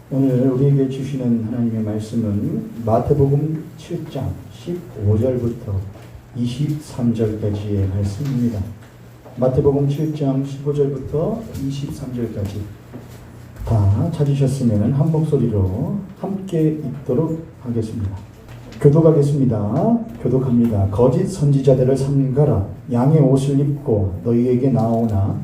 오늘 우리에게 주시는 하나님의 말씀은 마태복음 7장 15절부터 23절까지의 말씀입니다. 마태복음 7장 15절부터 23절까지 다 찾으셨으면 한 목소리로 함께 읽도록 하겠습니다. 교독하겠습니다. 교독합니다. 거짓 선지자들을 삼가라. 양의 옷을 입고 너희에게 나오나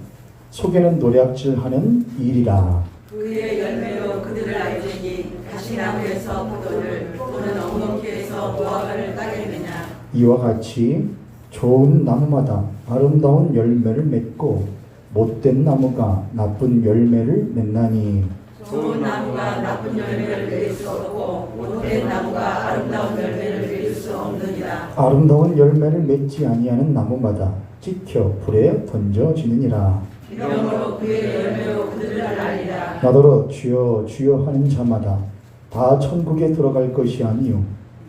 속에는 노략질하는 일이라. 그의 열매로 그들을 알지니 가시나무에서 포도를 또는 엉겅퀴에서 무화과를 따겠느냐. 이와 같이 좋은 나무마다 아름다운 열매를 맺고 못된 나무가 나쁜 열매를 맺나니. 좋은 나무가 나쁜 열매를 맺을 수 없고 못된 나무가 아름다운 열매를 맺을 수 없느니라. 아름다운 열매를 맺지 아니하는 나무마다 찍혀 불에 던져지느니라. 이러므로 그의 열매로 그들을 알리라. 나더러 주여 주여 하는 자마다 다 천국에 들어갈 것이 아니요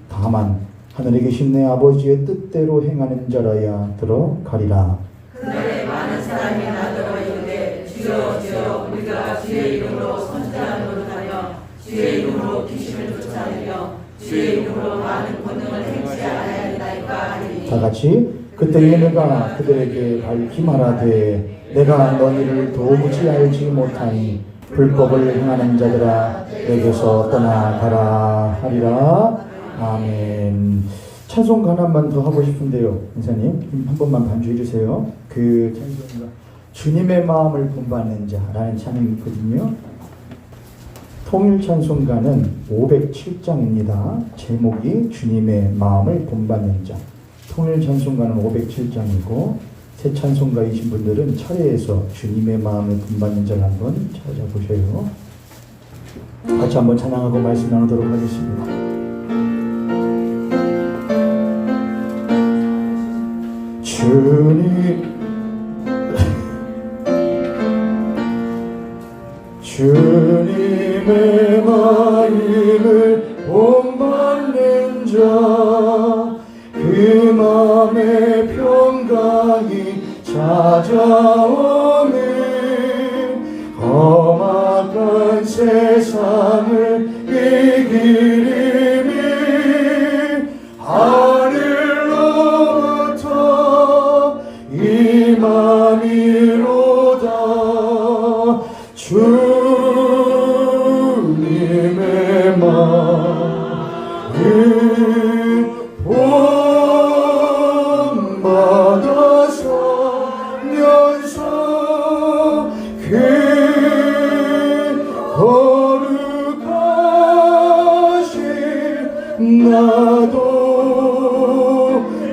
다만 하늘에 계신 내 아버지의 뜻대로 행하는 자라야 들어가리라. 그날에 많은 사람이 나더러 이르되 주여 주여 우리가 주의 이름으로 선지자를 노릇하며 주의 이름으로 귀신을 쫓아내며 주의 이름으로 많은 권능을 행치 아니하리이까 하리니. 다 같이 그때에 내가 그들에게 밝히 말하되 내가 너희를 도무지 알지 못하니 불법을 행하는 자들아 내게서 떠나가라 하리라. 아멘. 찬송 하나만 더 하고 싶은데요, 인사님 한 번만 반주해 주세요. 그 찬송가 주님의 마음을 본받는 자라는 찬양이 있거든요. 통일 찬송가는 507장입니다. 제목이 주님의 마음을 본받는 자. 통일 찬송가는 507장이고 새 찬송가이신 분들은 차례에서 주님의 마음을 본받는 자를 한번 찾아보셔요. 같이 한번 찬양하고 말씀 나누도록 하겠습니다. 주님의 마음을 본받는 자, 그 마음에 평강이 찾아오는 험악한 세상을 이기리니 하늘로부터 임함이로다. 주님의 마음을 본받아서면서 그 거룩하신 나도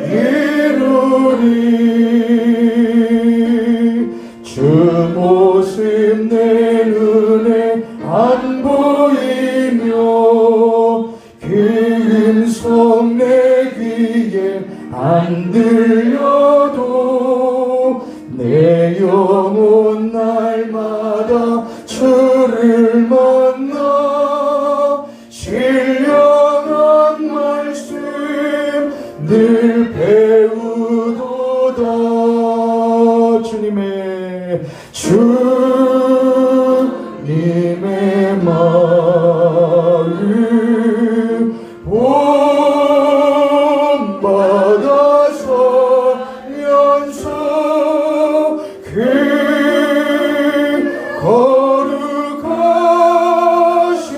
이루리. 주 모습 내 눈에 안 보이며 그 음성 내 귀에 안 들려도 내 영혼 날마다 주를 만나 신령한 말씀 늘 배우도다. 주님의 마음 본받아서면서 그 거룩하심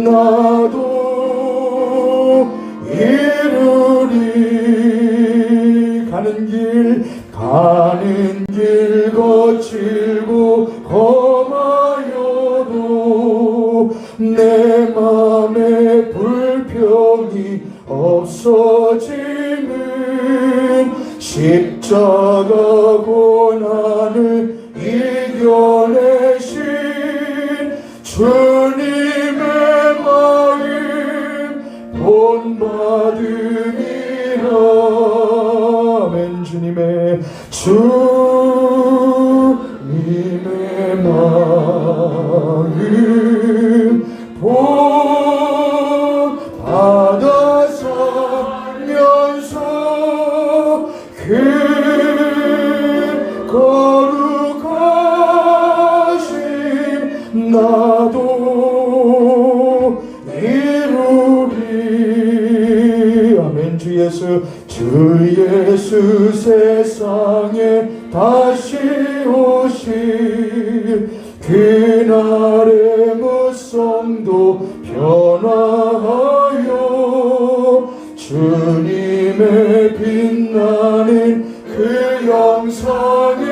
나도 이루리. 가는 길 거칠고 험하여도 내 맘에 불평이 없어지는 십자가 고난을 이겨내신 주님의 마음 본받음이라. 아멘. 주님의 마음 본받아서면서 그 거룩하신 나도 다시 오실 그날의 무성도 변화하여 주님의 빛나는 그 영상을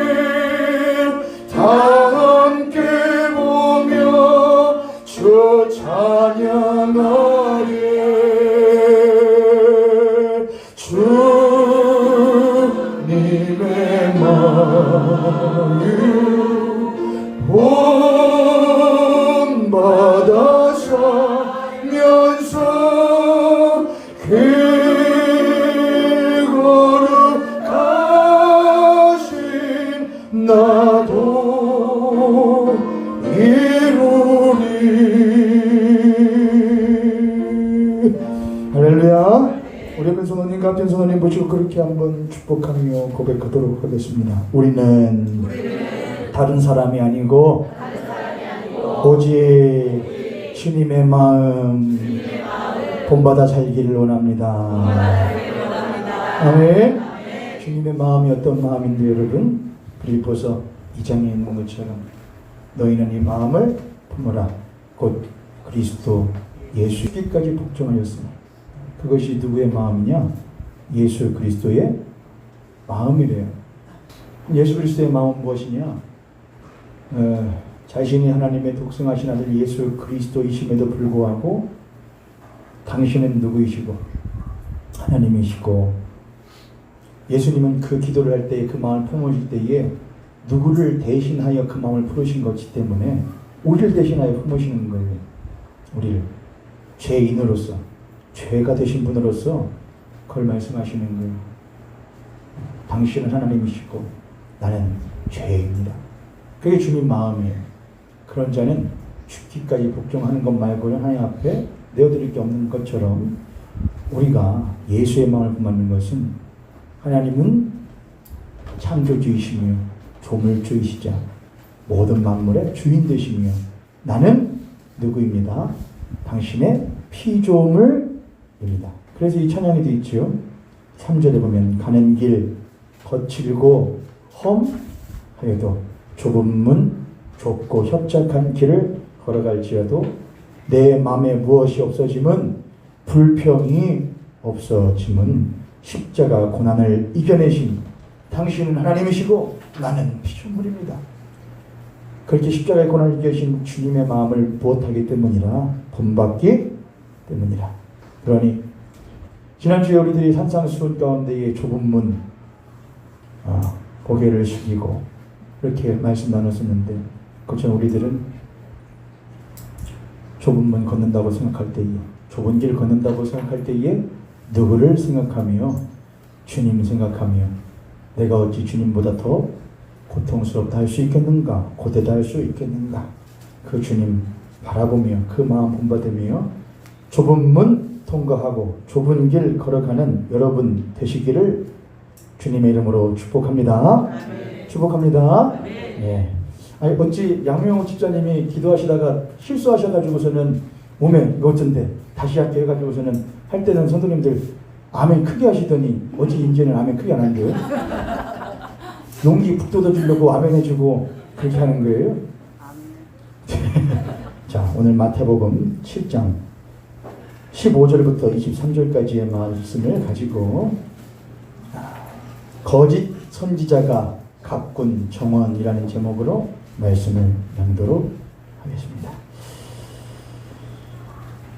다 함께 보며 주 찬양하리. 주님의 마음 본받아 살면서 그 거룩하신 나도 이루리. 할렐루야. 우리 옆에 손님 같은 손님 보시고 그렇게 한번 축복하며 고백하도록 하겠습니다. 우리는 다른 사람이 아니고 오직 주님의 마음 본받아 살기를 원합니다. 아멘. 주님의 마음이 어떤 마음인데 여러분, 빌립보서 2장에 있는 것처럼 너희는 이 마음을 품어라. 곧 그리스도 예수께까지 복종하였으니. 그것이 누구의 마음이냐? 예수 그리스도의 마음이래요. 예수 그리스도의 마음은 무엇이냐? 자신이 하나님의 독생하신 아들 예수 그리스도이심에도 불구하고 당신은 누구이시고 하나님이시고, 예수님은 그 기도를 할 때, 그 마음을 품으실 때에 누구를 대신하여 그 마음을 풀으신 것이기 때문에 우리를 대신하여 품으시는 거예요. 우리를 죄인으로서, 죄가 되신 분으로서 그걸 말씀하시는 거예요. 당신은 하나님이시고 나는 죄입니다. 그게 주님 마음이에요. 그런 자는 죽기까지 복종하는 것 말고는 하나님 앞에 내어드릴 게 없는 것처럼, 우리가 예수의 마음을 품는 것은 하나님은 창조주이시며 조물주이시자 모든 만물의 주인 되시며 나는 누구입니다? 당신의 피조물입니다. 그래서 이 찬양이 되어 있죠. 3절에 보면 가는 길 거칠고 험하여도 좁은 문 좁고 협착한 길을 걸어갈지라도 내 마음에 무엇이 없어짐은 불평이 없어짐은 십자가 고난을 이겨내신 당신은 하나님이시고 나는 피조물입니다. 그렇게 십자가의 고난을 이겨신 주님의 마음을 무엇하기 때문이라? 본받기 때문이라. 그러니 지난주에 우리들이 산상수훈 가운데의 좁은 문 고개를 숙이고 이렇게 말씀 나눴었는데, 그렇죠. 우리들은 좁은 문 걷는다고 생각할 때에, 좁은 길 걷는다고 생각할 때에 누구를 생각하며? 주님 생각하며 내가 어찌 주님보다 더 고통스럽다 할 수 있겠는가? 고되다 할 수 있겠는가? 그 주님 바라보며 그 마음 본받으며 좁은 문 통과하고 좁은 길 걸어가는 여러분 되시기를 주님의 이름으로 축복합니다. 아멘. 축복합니다. 아멘. 예. 아니 어찌 양명호 집사님이 기도하시다가 실수하셔가지고서는 몸에 이거 어쩐데 다시 할게 해가지고서는 할 때는 성도님들 아멘 크게 하시더니 어찌 이제는 아멘 크게 안 한대요. 용기 북돋아 주려고 아멘 해주고 그렇게 하는 거예요. 자, 오늘 마태복음 7장 15절부터 23절까지의 말씀을 가지고 거짓 선지자가 갑군 정원이라는 제목으로 말씀을 낭독 하겠습니다.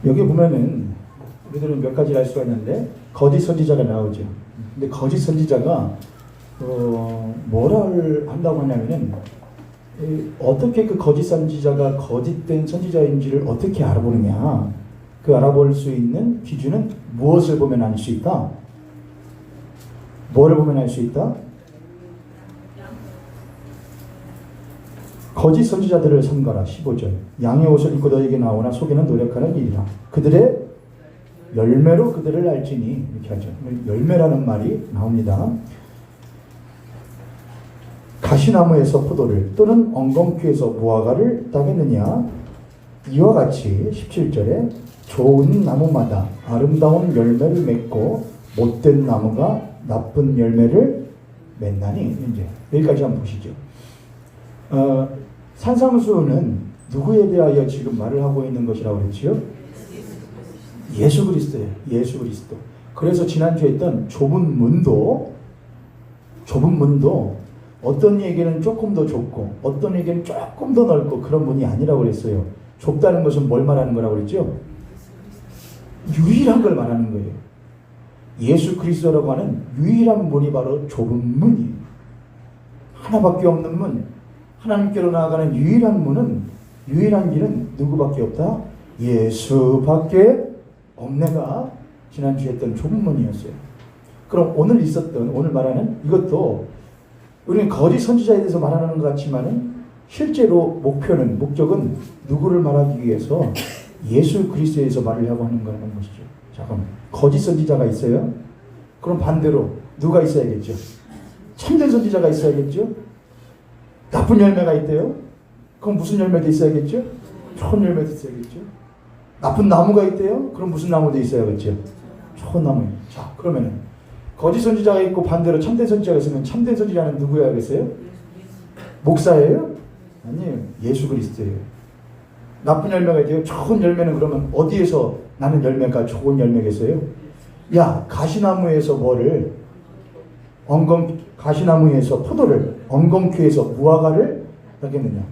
여기 보면은 우리들은 몇 가지를 알 수가 있는데 거짓 선지자가 나오죠. 근데 거짓 선지자가 뭐를 한다고 하냐면은 어떻게 그 거짓 선지자가 거짓된 선지자인지를 어떻게 알아보느냐. 그 알아볼 수 있는 기준은 무엇을 보면 알 수 있다? 뭐를 보면 알 수 있다? 거짓 선지자들을 삼가라. 15절. 양의 옷을 입고 너에게 나오나 속에는 노력하는 일이라. 그들의 열매로 그들을 알지니. 이렇게 하죠. 열매라는 말이 나옵니다. 가시나무에서 포도를 또는 엉겅퀴에서 무화과를 따겠느냐? 이와 같이 17절에 좋은 나무마다 아름다운 열매를 맺고 못된 나무가 나쁜 열매를 맨날이 이제 여기까지 한번 보시죠. 산상수는 누구에 대하여 지금 말을 하고 있는 것이라고 그랬지요? 예수 그리스도예요. 예수 그리스도. 그래서 지난주에 했던 좁은 문도 어떤 얘기는 조금 더 좁고 어떤 얘기는 조금 더 넓고 그런 문이 아니라고 그랬어요. 좁다는 것은 뭘 말하는 거라고 그랬죠? 유일한 걸 말하는 거예요. 예수 그리스도라고 하는 유일한 문이 바로 좁은 문이에요. 하나밖에 없는 문, 하나님께로 나아가는 유일한 문은, 유일한 길은 누구밖에 없다? 예수밖에 없네가 지난주에 했던 좁은 문이었어요. 그럼 오늘 말하는 이것도 우리는 거짓 선지자에 대해서 말하는 것 같지만은 실제로 목적은 누구를 말하기 위해서 예수 그리스도에서 말을 하고 하는 거라는 것이죠. 자, 그럼 거짓 선지자가 있어요? 그럼 반대로 누가 있어야겠죠? 참된 선지자가 있어야겠죠? 나쁜 열매가 있대요? 그럼 무슨 열매도 있어야겠죠? 좋은 열매도 있어야겠죠? 나쁜 나무가 있대요? 그럼 무슨 나무도 있어야겠죠? 좋은 나무. 자, 그러면은 거짓 선지자가 있고 반대로 참된 선지자가 있으면 참된 선지자는 누구야겠어요? 목사예요? 아니에요. 예수 그리스도예요. 나쁜 열매가 있대요. 좋은 열매는 그러면 어디에서 나는 열매가 좋은 열매겠어요? 야, 가시나무에서 가시나무에서 포도를 엉겅퀴에서 무화과를 하겠느냐?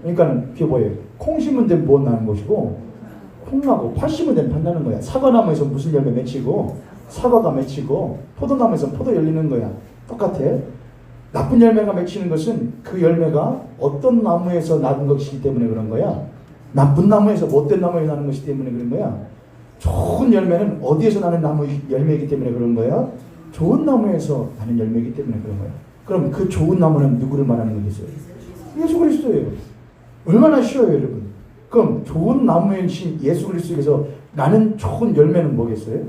그러니까는 그게 뭐예요? 콩 심은 데는 무엇 나는 것이고 콩 나고 팥 심은 데는 팥 나는 거야. 사과나무에서 무슨 열매 맺히고 사과가 맺히고 포도나무에서 포도 열리는 거야. 똑같아. 나쁜 열매가 맺히는 것은 그 열매가 어떤 나무에서 나는 것이기 때문에 그런 거야. 나쁜 나무에서 못된 나무에 나는 것이기 때문에 그런 거야. 좋은 열매는 어디에서 나는 나무 열매이기 때문에 그런 거야. 좋은 나무에서 나는 열매이기 때문에 그런 거야. 그럼 그 좋은 나무는 누구를 말하는 거겠어요? 예수 그리스도예요. 얼마나 쉬워요, 여러분. 그럼 좋은 나무인 예수 그리스도에서 나는 좋은 열매는 뭐겠어요?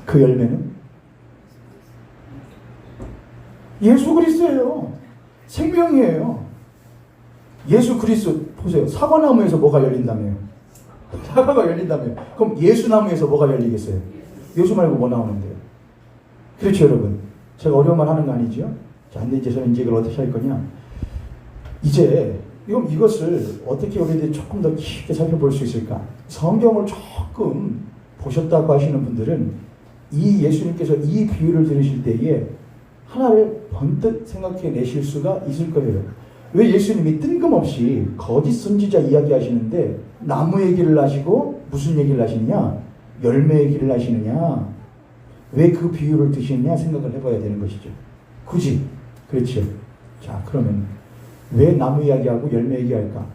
그 열매는 예수 그리스도예요. 생명이에요. 예수 그리스도 보세요. 사과나무에서 뭐가 열린다며요? 사과가 열린다며요. 그럼 예수나무에서 뭐가 열리겠어요? 예수 말고 뭐 나오는데요? 그렇죠, 여러분. 제가 어려운 말 하는 거 아니죠? 자, 근데 이제 저는 이걸 어떻게 할 거냐? 이제 이것을 어떻게 우리들이 조금 더 깊게 살펴볼 수 있을까? 성경을 조금 보셨다고 하시는 분들은 이 예수님께서 이 비유를 들으실 때에 하나를 번뜩 생각해 내실 수가 있을 거예요. 왜 예수님이 뜬금없이 거짓 선지자 이야기 하시는데 나무 얘기를 하시고 무슨 얘기를 하시느냐? 열매 얘기를 하시느냐? 왜 그 비유를 드시느냐 생각을 해봐야 되는 것이죠. 굳이. 그렇죠. 자, 그러면 왜 나무 이야기하고 열매 얘기할까?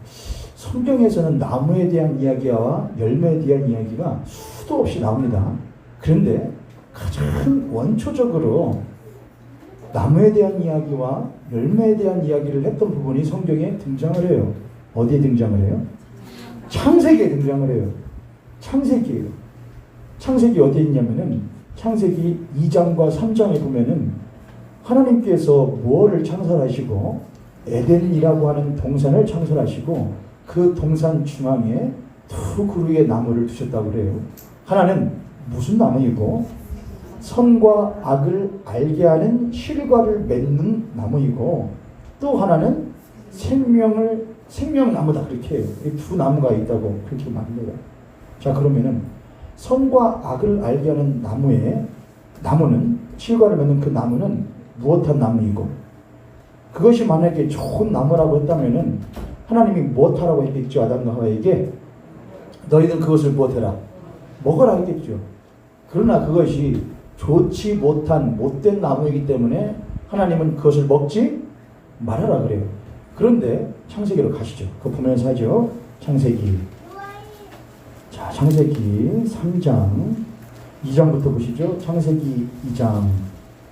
성경에서는 나무에 대한 이야기와 열매에 대한 이야기가 수도 없이 나옵니다. 그런데 가장 원초적으로 나무에 대한 이야기와 열매에 대한 이야기를 했던 부분이 성경에 등장을 해요. 어디에 등장을 해요? 창세기에 등장을 해요. 창세기예요. 창세기 어디에 있냐면은 창세기 2장과 3장에 보면은 하나님께서 무엇을 창설하시고 에덴이라고 하는 동산을 창설하시고 그 동산 중앙에 두 그루의 나무를 두셨다고 그래요. 하나는 무슨 나무이고 선과 악을 알게 하는 실과를 맺는 나무이고 또 하나는 생명나무다 그렇게 해요. 이 두 나무가 있다고 그렇게 말합니다. 자, 그러면은 선과 악을 알게 하는 나무는 실과를 맺는 그 나무는 무엇한 나무이고 그것이 만약에 좋은 나무라고 했다면은 하나님이 무엇하라고 했겠죠? 아담과 하와에게 너희는 그것을 무엇해라? 먹으라 했겠죠. 그러나 그것이 좋지 못한 못된 나무이기 때문에 하나님은 그것을 먹지 말아라 그래요. 그런데 창세기로 가시죠. 그거 보면서 하죠. 창세기 3장 2장부터 보시죠. 창세기 2장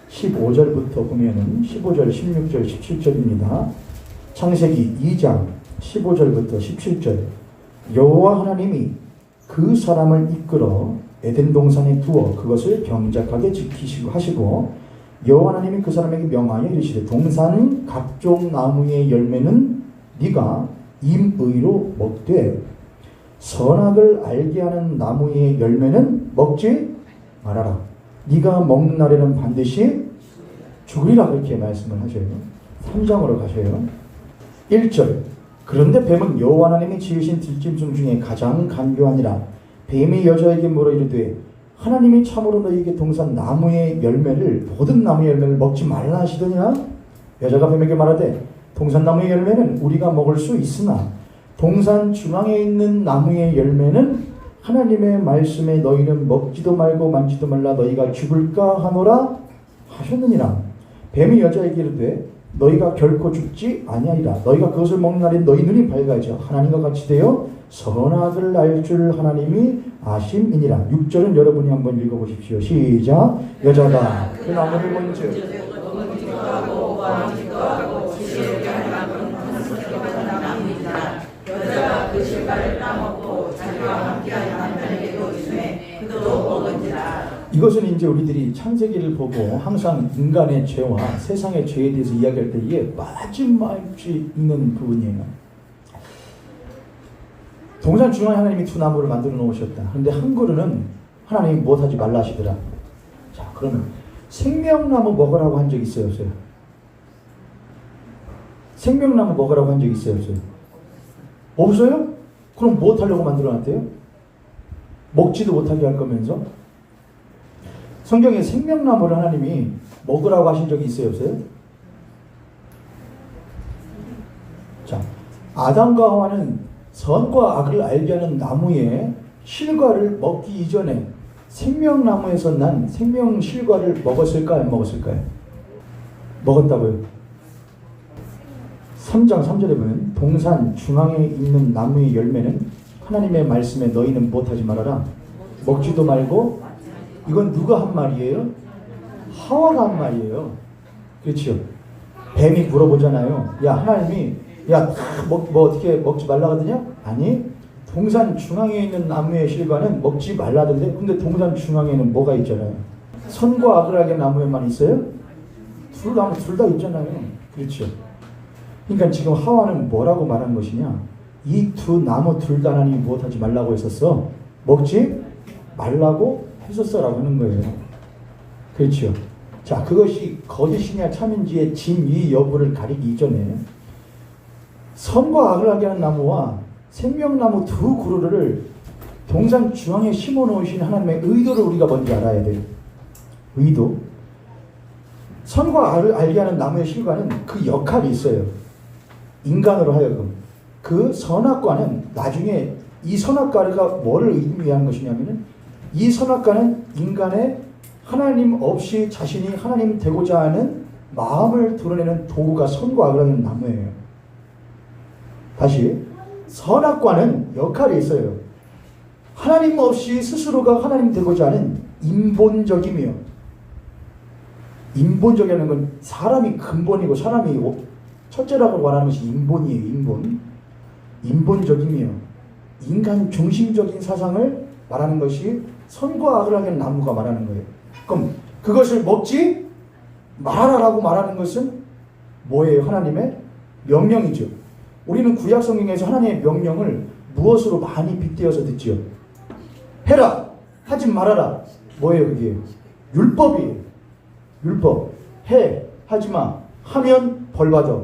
15절부터 보면은 15절, 16절, 17절입니다. 창세기 2장 15절부터 17절. 여호와 하나님이 그 사람을 이끌어 에덴 동산에 두어 그것을 경작하게 지키시고 하시고 여호와 하나님이 그 사람에게 명하여 이르시되 동산 각종 나무의 열매는 네가 임의로 먹되 선악을 알게 하는 나무의 열매는 먹지 말아라. 네가 먹는 날에는 반드시 죽으리라 그렇게 말씀을 하셔요. 3장으로 가셔요. 1절 그런데 뱀은 여호와 하나님이 지으신 들짐승 중에 가장 간교하니라. 뱀이 여자에게 물어 이르되 하나님이 참으로 너희에게 동산 나무의 열매를 모든 나무의 열매를 먹지 말라 하시더니라. 여자가 뱀에게 말하되 동산 나무의 열매는 우리가 먹을 수 있으나 동산 중앙에 있는 나무의 열매는 하나님의 말씀에 너희는 먹지도 말고 만지도 말라 너희가 죽을까 하노라 하셨느니라. 뱀이 여자에게 이르되 너희가 결코 죽지 아니하리라. 너희가 그것을 먹는 날엔 너희 눈이 밝아져 하나님과 같이 되어 선악을 알 줄 하나님이 아심이니라. 6절은 여러분이 한번 읽어보십시오. 시작. 여자가 그 나무를 본즉 여자가 그 실과를 따먹고 자기와 함께하는 남편에게도 주매 그도 먹은지라. 이것은 이제 우리들이 창세기를 보고 항상 인간의 죄와 세상의 죄에 대해서 이야기할 때 이게 빠짐없이 있는 부분이에요. 동산 중앙에 하나님이 두 나무를 만들어 놓으셨다. 그런데 한 그루는 하나님이 못하지 말라 하시더라. 자, 그러면 생명나무 먹으라고 한 적 있어요, 없어요? 생명나무 먹으라고 한 적 있어요, 없어요? 없어요? 그럼 뭐 하려고 만들어 놨대요? 먹지도 못하게 할 거면서? 성경에 생명나무를 하나님이 먹으라고 하신 적이 있어요, 없어요? 자, 아담과 하와는 선과 악을 알게 하는 나무의 실과를 먹기 이전에 생명나무에서 난 생명 실과를 먹었을까요? 안 먹었을까요? 먹었다고요. 3장 3절에 보면 동산 중앙에 있는 나무의 열매는 하나님의 말씀에 너희는 못하지 말아라. 먹지도 말고. 이건 누가 한 말이에요? 하와가 한 말이에요. 그렇죠. 뱀이 물어보잖아요. 야, 하나님이 뭐 어떻게 먹지 말라거든요? 아니, 동산 중앙에 있는 나무의 실과는 먹지 말라던데. 근데 동산 중앙에는 뭐가 있잖아요? 선과 악을 알게 나무에만 있어요? 둘 다 있잖아요. 그렇죠. 그러니까 지금 하와는 뭐라고 말한 것이냐? 이 두 나무 둘 다 하나님이 못하지 말라고 했었어. 먹지 말라고 했었어라고 하는 거예요. 그렇죠. 자, 그것이 거짓이냐 참인지의 진위 여부를 가리기 이전에 선과 악을 알게 하는 나무와 생명나무 두 그루를 동산 중앙에 심어 놓으신 하나님의 의도를 우리가 먼저 알아야 돼요. 의도. 선과 악을 알게 하는 나무의 실과는 그 역할이 있어요. 인간으로 하여금 그 선악과는 나중에 이 선악과가 뭐를 의미하는 것이냐면은 이 선악과는 인간의 하나님 없이 자신이 하나님 되고자 하는 마음을 드러내는 도구가 선과 악을 하는 나무예요. 다시 선악과는 역할이 있어요. 하나님 없이 스스로가 하나님 되고자 하는 인본적이며 인본적이라는 건 사람이 근본이고 사람이 첫째라고 말하는 것이 인본이에요. 인본적이며 인간 중심적인 사상을 말하는 것이 선과 악을 하는 나무가 말하는 거예요. 그럼 그것을 먹지 말아라라고 말하는 것은 뭐예요? 하나님의 명령이죠. 우리는 구약 성경에서 하나님의 명령을 무엇으로 많이 빗대어서 듣지요? 해라, 하지 말아라. 뭐예요 그게? 율법이에요. 율법. 해, 하지마. 하면 벌받아.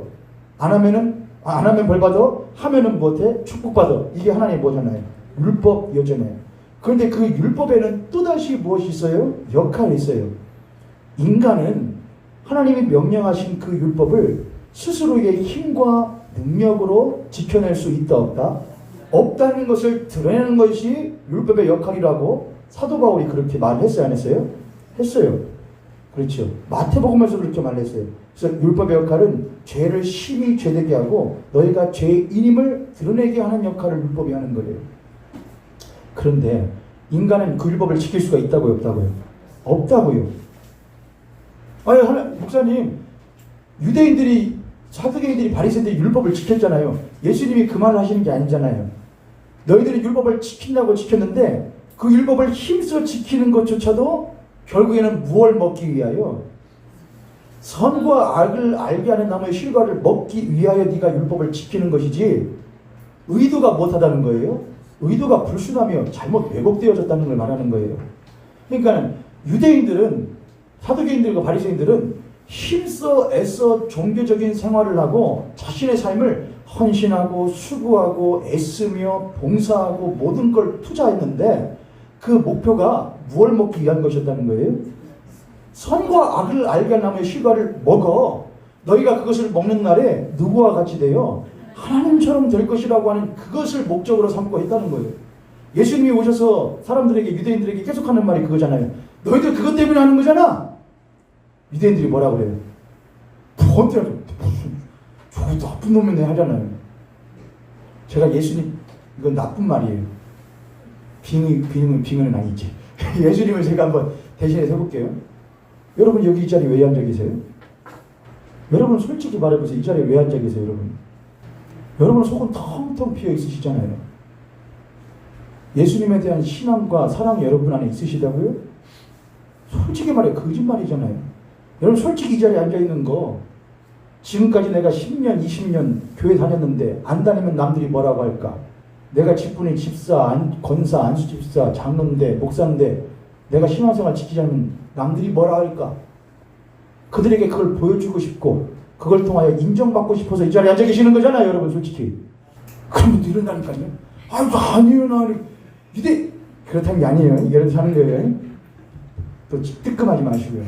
안 하면 벌받아. 하면은 못해. 축복받아. 이게 하나님의 뭐잖아요? 율법이잖아요. 그런데 그 율법에는 또다시 무엇이 있어요? 역할이 있어요. 인간은 하나님이 명령하신 그 율법을 스스로의 힘과 능력으로 지켜낼 수 있다 없다? 없다는 것을 드러내는 것이 율법의 역할이라고 사도 바울이 그렇게 말했어요? 안 했어요? 했어요. 그렇죠. 마태복음에서 그렇게 말했어요. 그래서 율법의 역할은 죄를 심히 죄되게 하고 너희가 죄인임을 드러내게 하는 역할을 율법이 하는 거예요. 그런데 인간은 그 율법을 지킬 수가 있다고요? 없다고요? 없다고요. 아니 목사님, 유대인들이 사두개인들이 바리새인들이 율법을 지켰잖아요. 예수님이 그 말을 하시는 게 아니잖아요. 너희들이 율법을 지킨다고 지켰는데 그 율법을 힘써 지키는 것조차도 결국에는 무엇을 먹기 위하여? 선과 악을 알게 하는 나무의 실과를 먹기 위하여 네가 율법을 지키는 것이지 의도가 못하다는 거예요. 의도가 불순하며 잘못 왜곡되어졌다는 걸 말하는 거예요. 그러니까 유대인들은, 사두개인들과 바리새인들은 힘써 애써 종교적인 생활을 하고 자신의 삶을 헌신하고 수고하고 애쓰며 봉사하고 모든 걸 투자했는데 그 목표가 무엇을 먹기 위한 것이었다는 거예요? 선과 악을 알게 한 나무의 실과를 먹어. 너희가 그것을 먹는 날에 누구와 같이 되어 하나님처럼 될 것이라고 하는 그것을 목적으로 삼고 했다는 거예요. 예수님이 오셔서 사람들에게, 유대인들에게 계속하는 말이 그거잖아요. 너희들 그것 때문에 하는 거잖아. 유대인들이 뭐라 그래요? 무슨 저 나쁜 놈이네 하잖아요. 제가 예수님, 이건 나쁜 말이에요. 빙의는 아니지. 예수님을 제가 한번 대신해서 해볼게요. 여러분 여기 이 자리에 왜 앉아 계세요? 여러분 솔직히 말해보세요. 이 자리에 왜 앉아 계세요, 여러분? 여러분 속은 텅텅 비어 있으시잖아요. 예수님에 대한 신앙과 사랑이 여러분 안에 있으시다고요? 솔직히 말해 거짓말이잖아요. 여러분 솔직히 이 자리에 앉아있는 거 지금까지 내가 10년, 20년 교회 다녔는데 안 다니면 남들이 뭐라고 할까? 내가 직분이 집사, 권사, 안수집사, 장로인데, 목사인데 내가 신앙생활 지키지 않으면 남들이 뭐라 할까? 그들에게 그걸 보여주고 싶고 그걸 통하여 인정받고 싶어서 이 자리에 앉아 계시는 거잖아요, 여러분 솔직히. 그러면 이런다니까요. 아니요, 나 유대 그렇다는 게 아니에요. 예를 들어 하는 거예요. 또 뜨끔하지 마시고요.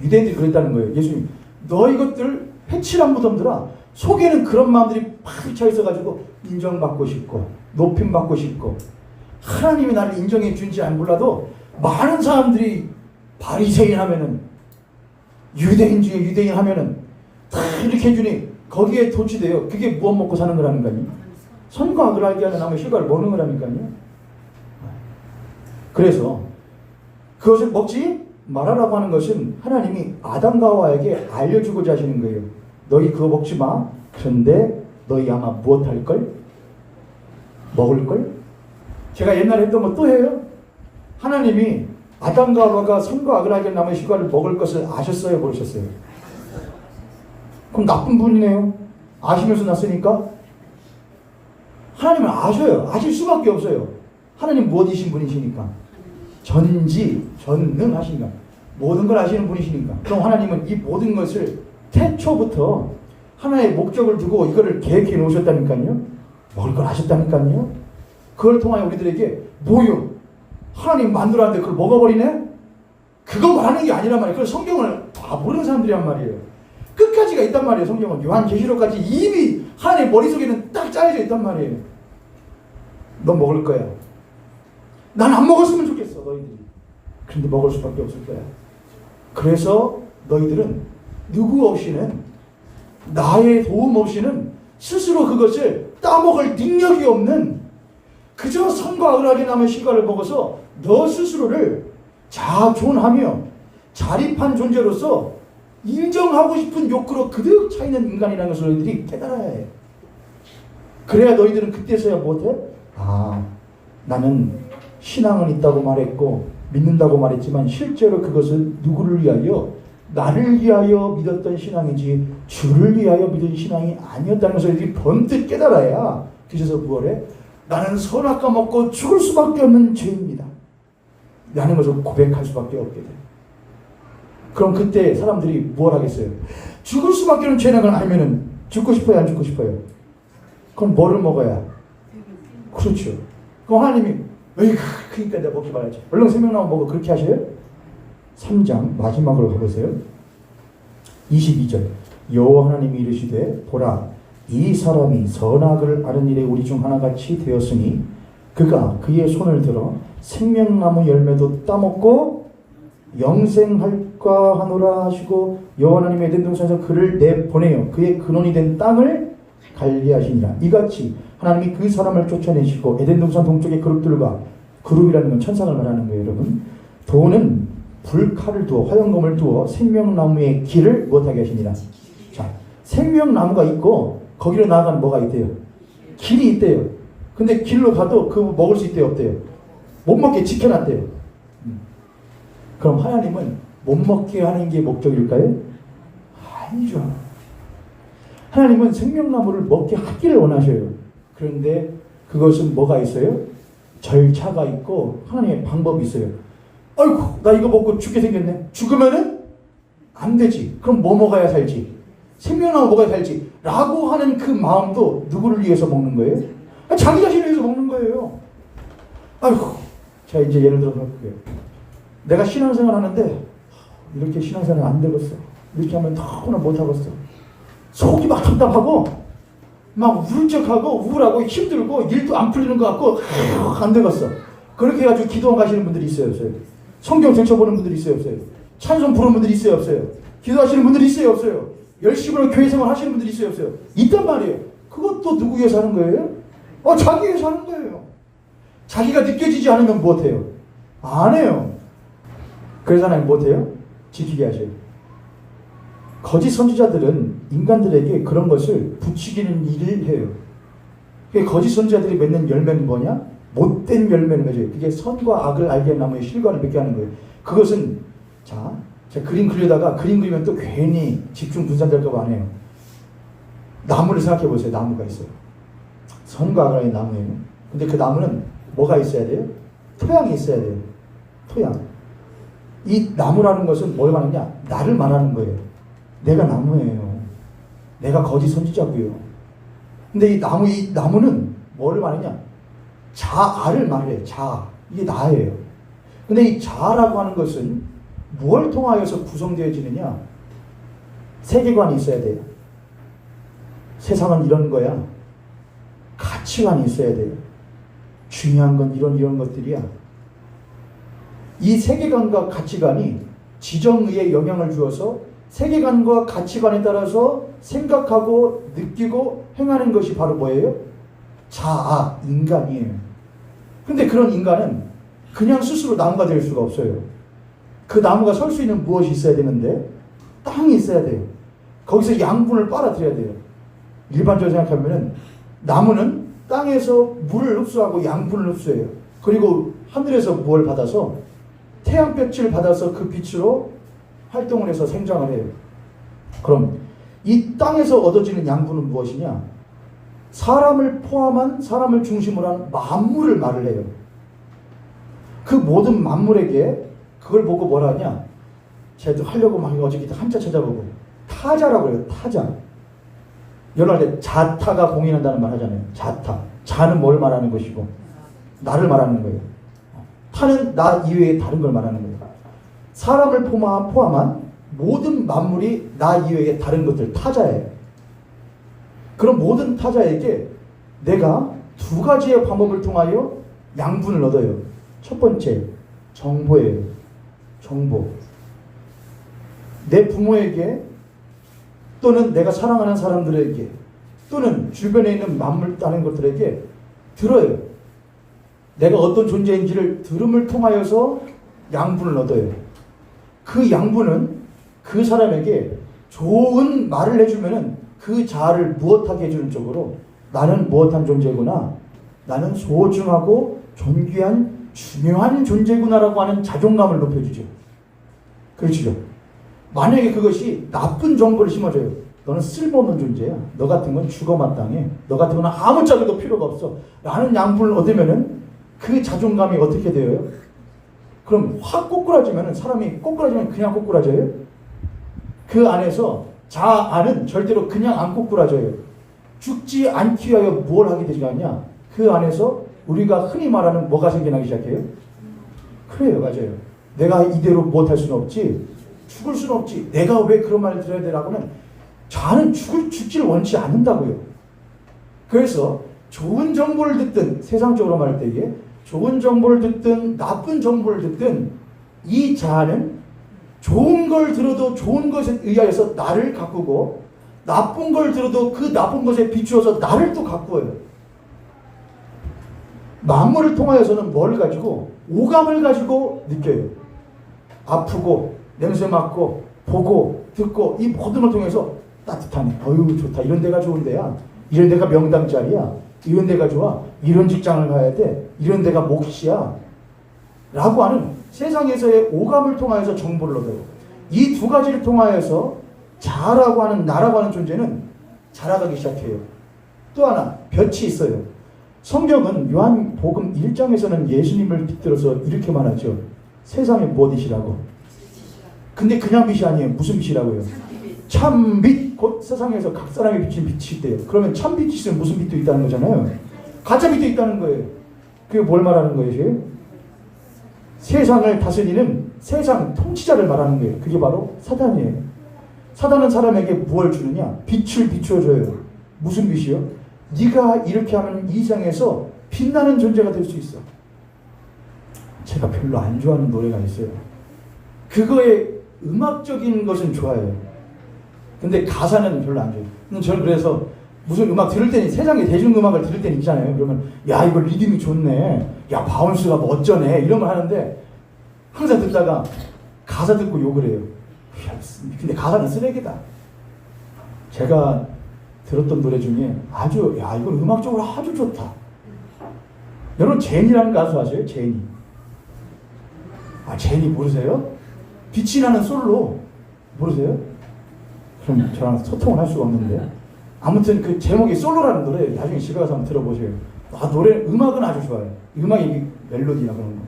유대인들이 그랬다는 거예요. 예수님, 너 이것들 해칠한 무덤들아. 속에는 그런 마음들이 팍 차 있어가지고 인정받고 싶고 높임받고 싶고 하나님이 나를 인정해 준지 안 몰라도 많은 사람들이 바리새인 하면은 유대인 중에 유대인 하면은 다 이렇게 해주니 거기에 도취돼요. 그게 무엇 먹고 사는 거라니까요. 선과 악을 알게 하는 나무의 실과를 먹는 거라니까요. 그래서 그것을 먹지 말아라고 하는 것은 하나님이 아담과 하와에게 알려주고자 하시는 거예요. 너희 그거 먹지 마. 그런데 너희 아마 무엇 할걸? 먹을걸? 제가 옛날에 했던 거 또 해요. 하나님이 아담과 하와가 선과 악을 알게 하는 나무의 실과를 먹을 것을 아셨어요? 모르셨어요? 그럼 나쁜 분이네요. 아시면서 났으니까? 하나님은 아셔요. 아실 수밖에 없어요. 하나님 무엇이신 분이시니까. 전능하시니까. 모든 걸 아시는 분이시니까. 그럼 하나님은 이 모든 것을 태초부터 하나의 목적을 두고 이거를 계획해 놓으셨다니까요. 먹을 걸 아셨다니까요. 그걸 통하여 우리들에게 뭐요? 하나님 만들었는데 그걸 먹어버리네? 그거 말하는 게 아니란 말이에요. 그걸 성경을 다 모르는 사람들이란 말이에요. 끝까지가 있단 말이에요. 성경은 요한계시록까지 이미 하나님 머릿속에는 딱 짜여져 있단 말이에요. 너 먹을 거야. 난 안 먹었으면 좋겠어, 너희들이. 그런데 먹을 수밖에 없을 거야. 그래서 너희들은 누구 없이는, 나의 도움 없이는 스스로 그것을 따먹을 능력이 없는, 그저 선과 악을 알게 남의 실과를 먹어서 너 스스로를 자존하며 자립한 존재로서 인정하고 싶은 욕구로 그득 차 있는 인간이라는 것을 너희들이 깨달아야 해. 그래야 너희들은 그때서야 못해? 나는 신앙은 있다고 말했고 믿는다고 말했지만 실제로 그것은 누구를 위하여? 나를 위하여 믿었던 신앙이지 주를 위하여 믿은 신앙이 아니었다는 것을 너희들이 번뜩 깨달아야 그래서 무엇해? 나는 선악과 먹고 죽을 수밖에 없는 죄입니다 라는 것을 고백할 수밖에 없게 돼. 그럼 그때 사람들이 뭘 하겠어요? 죽을 수밖에 없는 죄라는 걸 알면은 죽고 싶어요, 안 죽고 싶어요? 그럼 뭐를 먹어야? 그렇죠. 그럼 하나님이 그러니까 내가 먹지 말아야지. 얼른 생명나무 먹어. 그렇게 하셔요? 3장 마지막으로 가보세요. 22절 여호와 하나님이 이르시되 보라 이 사람이 선악을 아는 일에 우리 중 하나같이 되었으니 그가 그의 손을 들어 생명나무 열매도 따먹고 영생할까 하노라 하시고 여호와 하나님의 에덴 동산에서 그를 내보내어 그의 근원이 된 땅을 갈게 하시니라. 이같이 하나님이 그 사람을 쫓아내시고 에덴 동산 동쪽의 그룹들과, 그룹이라는 건 천상을 말하는 거예요, 여러분. 도는 불칼을 두어 화영검을 두어 생명나무의 길을 못하게 하시니라. 자, 생명나무가 있고 거기로 나아가는 뭐가 있대요? 길이 있대요. 근데 길로 가도 그거 먹을 수 있대요, 없대요? 못 먹게 지켜놨대요. 그럼 하나님은 못 먹게 하는 게 목적일까요? 아니죠. 하나님은 생명나무를 먹게 하기를 원하셔요. 그런데 그것은 뭐가 있어요? 절차가 있고 하나님의 방법이 있어요. 아이고 나 이거 먹고 죽게 생겼네. 죽으면은 안 되지. 그럼 뭐 먹어야 살지? 생명나무 먹어야 살지. 라고 하는 그 마음도 누구를 위해서 먹는 거예요? 자기 자신을 위해서 먹는 거예요. 아이고, 자 이제 예를 들어 볼게요. 내가 신앙생활 하는데 이렇게 신앙생활 안 되겠어. 이렇게 하면 너무나 못하겠어. 속이 막 답답하고 막 울적하고 우울하고 힘들고 일도 안 풀리는 것 같고 안 되겠어. 그렇게 해가지고 기도원 가시는 분들이 있어요, 없어요? 성경 제쳐보는 분들이 있어요, 없어요? 찬송 부르는 분들이 있어요, 없어요? 기도하시는 분들이 있어요, 없어요? 열심히 교회 생활 하시는 분들이 있어요, 없어요? 있단 말이에요. 그것도 누구 위해서 하는 거예요? 자기 위해서 하는 거예요. 자기가 느껴지지 않으면 못해요. 안 해요. 그래서 하나님 못해요? 지키게 하셔요. 거짓 선지자들은 인간들에게 그런 것을 부추기는 일을 해요. 거짓 선지자들이 맺는 열매는 뭐냐? 못된 열매는 거죠. 그게 선과 악을 알게 한 나무의 실과를 맺게 하는 거예요. 그것은 자, 제가 그림 그리다가 그림 그리면 또 괜히 집중 분산될까 봐 안 해요. 나무를 생각해 보세요. 나무가 있어요. 선과 악을 알게 나무예요. 근데 그 나무는 뭐가 있어야 돼요? 토양이 있어야 돼요. 토양. 이 나무라는 것은 뭘 말하냐? 나를 말하는 거예요. 내가 나무예요. 내가 거짓 선지자고요. 근데 이 나무는 뭐를 말하냐? 자아를 말해요. 자아. 이게 나예요. 근데 이 자아라고 하는 것은 무엇을 통하여서 구성되어지느냐? 세계관이 있어야 돼요. 세상은 이런 거야. 가치관이 있어야 돼요. 중요한 건 이런 것들이야. 이 세계관과 가치관이 지정의에 영향을 주어서 세계관과 가치관에 따라서 생각하고 느끼고 행하는 것이 바로 뭐예요? 자아, 인간이에요. 근데 그런 인간은 그냥 스스로 나무가 될 수가 없어요. 그 나무가 설 수 있는 무엇이 있어야 되는데 땅이 있어야 돼요. 거기서 양분을 빨아들여야 돼요. 일반적으로 생각하면 나무는 땅에서 물을 흡수하고 양분을 흡수해요. 그리고 하늘에서 무엇을 받아서 태양빛을 받아서 그 빛으로 활동을 해서 생장을 해요. 그럼 이 땅에서 얻어지는 양분은 무엇이냐? 사람을 포함한 사람을 중심으로 한 만물을 말을 해요. 그 모든 만물에게 그걸 보고 뭐라 하냐? 제가 하려고 막 어저께 한자 찾아보고 타자라고 해요. 타자. 연할 때 자타가 공인한다는 말 하잖아요. 자타. 자는 뭘 말하는 것이고 나를 말하는 거예요. 타는 나 이외에 다른 걸 말하는 거예요. 사람을 포함한 모든 만물이 나 이외에 다른 것들 타자예요. 그럼 모든 타자에게 내가 두 가지의 방법을 통하여 양분을 얻어요. 첫 번째, 정보예요. 정보. 내 부모에게 또는 내가 사랑하는 사람들에게 또는 주변에 있는 만물 다른 것들에게 들어요. 내가 어떤 존재인지를 들음을 통하여서 양분을 얻어요. 그 양분은 그 사람에게 좋은 말을 해주면은 그 자아를 무엇하게 해주는 쪽으로 나는 무엇한 존재구나. 나는 소중하고 존귀한 중요한 존재구나라고 하는 자존감을 높여주죠. 그렇죠. 만약에 그것이 나쁜 정보를 심어줘요. 너는 쓸모없는 존재야. 너 같은 건 죽어 마땅해. 너 같은 건 아무짝에도 필요가 없어. 라는 양분을 얻으면은 그 자존감이 어떻게 돼요? 그럼 확 꼬꾸라지면은 사람이 꼬꾸라지면 그냥 꼬꾸라져요? 그 안에서 자아는 절대로 그냥 안 꼬꾸라져요. 죽지 않기 위하여 뭘 하게 되지 않냐? 그 안에서 우리가 흔히 말하는 뭐가 생겨나기 시작해요? 그래요, 맞아요. 내가 이대로 못할 수는 없지. 죽을 수는 없지. 내가 왜 그런 말을 들어야 되라고는 자아는 죽지를 원치 않는다고요. 그래서 좋은 정보를 듣든 세상적으로 말할 때에 좋은 정보를 듣든 나쁜 정보를 듣든 이 자아는 좋은 걸 들어도 좋은 것에 의하여서 나를 가꾸고 나쁜 걸 들어도 그 나쁜 것에 비추어서 나를 또 가꾸어요. 만물을 통하여서는 뭘 가지고 오감을 가지고 느껴요. 아프고 냄새 맡고 보고 듣고 이 모든 걸 통해서 따뜻하네. 어휴 좋다. 이런 데가 좋은 데야. 이런 데가 명당자리야. 이런 데가 좋아. 이런 직장을 가야 돼. 이런 데가 몫이야. 라고 하는 세상에서의 오감을 통하여서 정보를 얻어요. 이 두 가지를 통하여서 자라고 하는 나라고 하는 존재는 자라가기 시작해요. 또 하나 볕이 있어요. 성경은 요한복음 1장에서는 예수님을 빗들어서 이렇게 말하죠. 세상에 무엇이시라고? 근데 그냥 빛이 아니에요. 무슨 빛이라고요? 참빛. 곧 세상에서 각 사람이 비친 빛이 있대요. 그러면 참빛이 있으면 무슨 빛도 있다는 거잖아요. 가짜 빛도 있다는 거예요. 그게 뭘 말하는 거예요? 지금? 세상을 다스리는 세상 통치자를 말하는 거예요. 그게 바로 사단이에요. 사단은 사람에게 무엇을 주느냐? 빛을 비춰줘요. 무슨 빛이요? 네가 이렇게 하면 이 세상에서 빛나는 존재가 될 수 있어. 제가 별로 안 좋아하는 노래가 있어요. 그거의 음악적인 것은 좋아해요. 근데 가사는 별로 안 좋아해요. 저는 그래서 무슨 음악 들을 때는, 세상에 대중음악을 들을 때는 있잖아요. 그러면 야 이거 리듬이 좋네, 야 바운스가 뭐 어쩌네, 이런 걸 하는데 항상 듣다가 가사 듣고 욕을 해요. 근데 가사는 쓰레기다. 제가 들었던 노래 중에 아주, 야 이건 음악적으로 아주 좋다. 여러분 제니라는 가수 아세요? 제니. 아 제니 모르세요? 빛이 나는 솔로 모르세요? 그럼 저랑 소통을 할 수가 없는데. 아무튼 그 제목이 솔로라는 노래, 나중에 집에 가서 한번 들어보세요. 아 노래 음악은 아주 좋아요. 음악이 멜로디나 그런 거.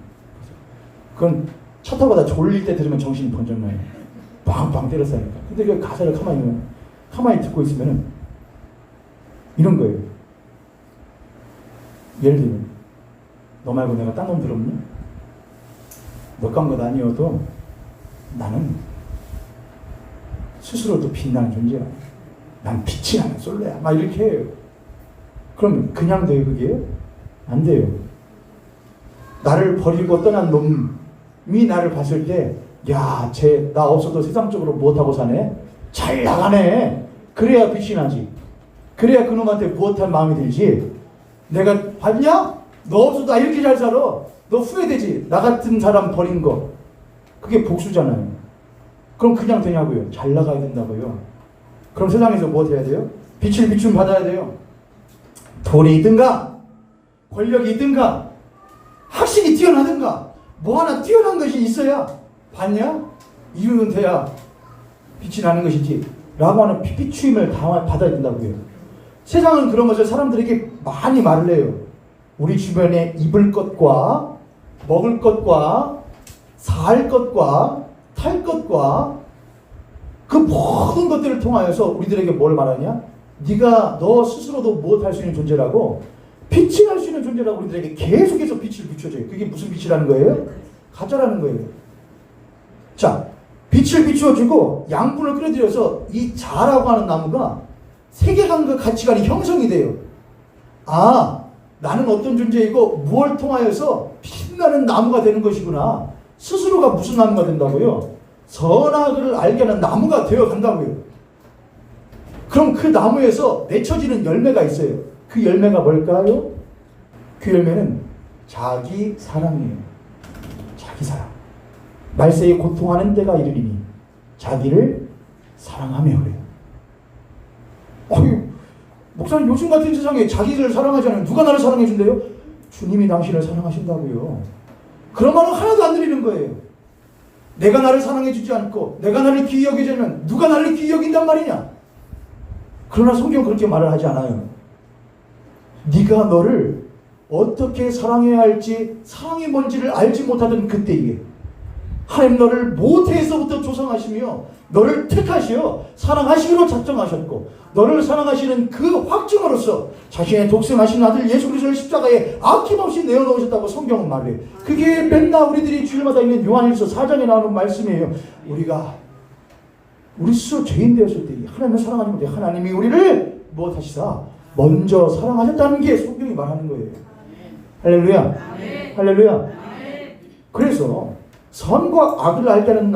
그건 차 타고 다 졸릴 때 들으면 정신이 번쩍 나요. 빵빵 때렸으니까. 근데 그 가사를 가만히 듣고 있으면은 이런 거예요. 예를 들면 너 말고 내가 딴 놈 들었니? 너 깐 것 아니어도 나는 스스로도 빛나는 존재야. 난 빛이 나는 솔로야. 막 이렇게 해요. 그럼 그냥 돼요 그게? 안 돼요. 나를 버리고 떠난 놈이 나를 봤을 때 야, 쟤 나 없어도 세상적으로 무엇하고 사네? 잘 나가네. 그래야 빛이 나지. 그래야 그놈한테 무엇할 마음이 들지. 내가 봤냐? 너 없어도 나 이렇게 잘 살아. 너 후회되지. 나 같은 사람 버린 거. 그게 복수잖아요. 그럼 그냥 되냐고요? 잘 나가야 된다고요. 그럼 세상에서 무엇 해야 돼요? 빛을 비춤 받아야 돼요. 돈이 있든가 권력이 있든가 학식이 뛰어나든가 뭐 하나 뛰어난 것이 있어야, 봤냐? 이유는 돼야 빛이 나는 것이지 라고 하는 비추임을 받아야 된다고요. 세상은 그런 것을 사람들에게 많이 말을 해요. 우리 주변에 입을 것과 먹을 것과 살 것과 탈 것과 그 모든 것들을 통하여서 우리들에게 뭘 말하냐? 네가 너 스스로도 무엇 할 수 있는 존재라고, 빛이 날 수 있는 존재라고 우리들에게 계속해서 빛을 비춰줘요. 그게 무슨 빛이라는 거예요? 가짜라는 거예요. 자, 빛을 비추어주고 양분을 끌어들여서 이 자라고 하는 나무가 세계관과 가치관이 형성이 돼요. 아, 나는 어떤 존재이고 무엇을 통하여서 빛나는 나무가 되는 것이구나. 스스로가 무슨 나무가 된다고요? 선악을 알게 하는 나무가 되어 간다고요. 그럼 그 나무에서 맺혀지는 열매가 있어요. 그 열매가 뭘까요? 그 열매는 자기 사랑이에요. 자기 사랑. 말세에 고통하는 때가 이르리니 자기를 사랑하며 그래요. 어휴, 목사님 요즘 같은 세상에 자기를 사랑하지 않으면 누가 나를 사랑해 준대요? 주님이 당신을 사랑하신다고요. 그런 말은 하나도 안 들리는 거예요. 내가 나를 사랑해 주지 않고 내가 나를 귀히 여기지 않으면 누가 나를 귀히 여긴단 말이냐? 그러나 성경은 그렇게 말을 하지 않아요. 네가 너를 어떻게 사랑해야 할지, 사랑이 뭔지를 알지 못하던 그때에 하나님 너를 모태에서부터 조성하시며 너를 택하시어 사랑하시기로 작정하셨고, 너를 사랑하시는 그 확증으로서 자신의 독생하신 아들 예수 그리스도를 십자가에 아낌없이 내어놓으셨다고 성경은 말해요. 그게 맨날 우리들이 주일마다 있는 요한일서 4장에 나오는 말씀이에요. 우리가 우리 스스로 죄인 되었을 때 하나님을 사랑하지 못해 하나님이 우리를 무엇하시사 먼저 사랑하셨다는 게 성경이 말하는 거예요. 할렐루야. 할렐루야. 그래서 선과 악을 알게 하는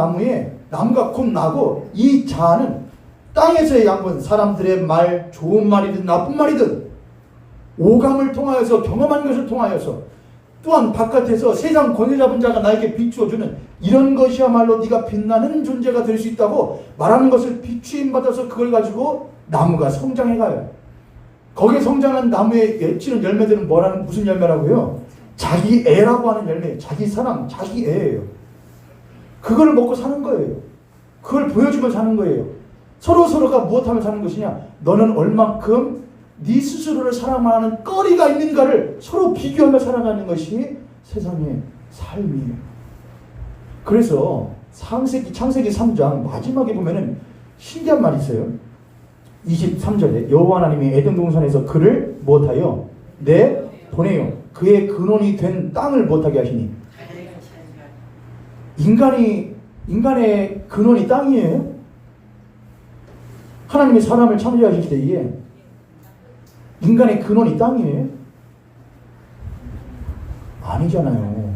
나무가 곧 나고, 이 자는 땅에서의 양분, 사람들의 말, 좋은 말이든 나쁜 말이든 오감을 통하여서, 경험한 것을 통하여서, 또한 바깥에서 세상 권세 잡은 자가 나에게 비추어주는 이런 것이야말로 네가 빛나는 존재가 될 수 있다고 말하는 것을 비추임 받아서 그걸 가지고 나무가 성장해가요. 거기에 성장한 나무에 맺히는 열매들은 무슨 열매라고요? 자기 애라고 하는 열매, 자기 사랑, 자기 애예요. 그걸 먹고 사는 거예요. 그걸 보여주며 사는 거예요. 서로가 무엇하며 사는 것이냐? 너는 얼만큼 네 스스로를 사랑하는 거리가 있는가를 서로 비교하며 살아가는 것이 세상의 삶이에요. 그래서 창세기 3장 마지막에 보면은 신기한 말이 있어요. 23절에 여호와 하나님이 에덴 동산에서 그를 무엇하여 내보내요. 그의 근원이 된 땅을 무엇하게 하시니. 인간의 근원이 땅이에요. 하나님이 사람을 창조하실 때에 인간의 근원이 땅이에요? 아니잖아요.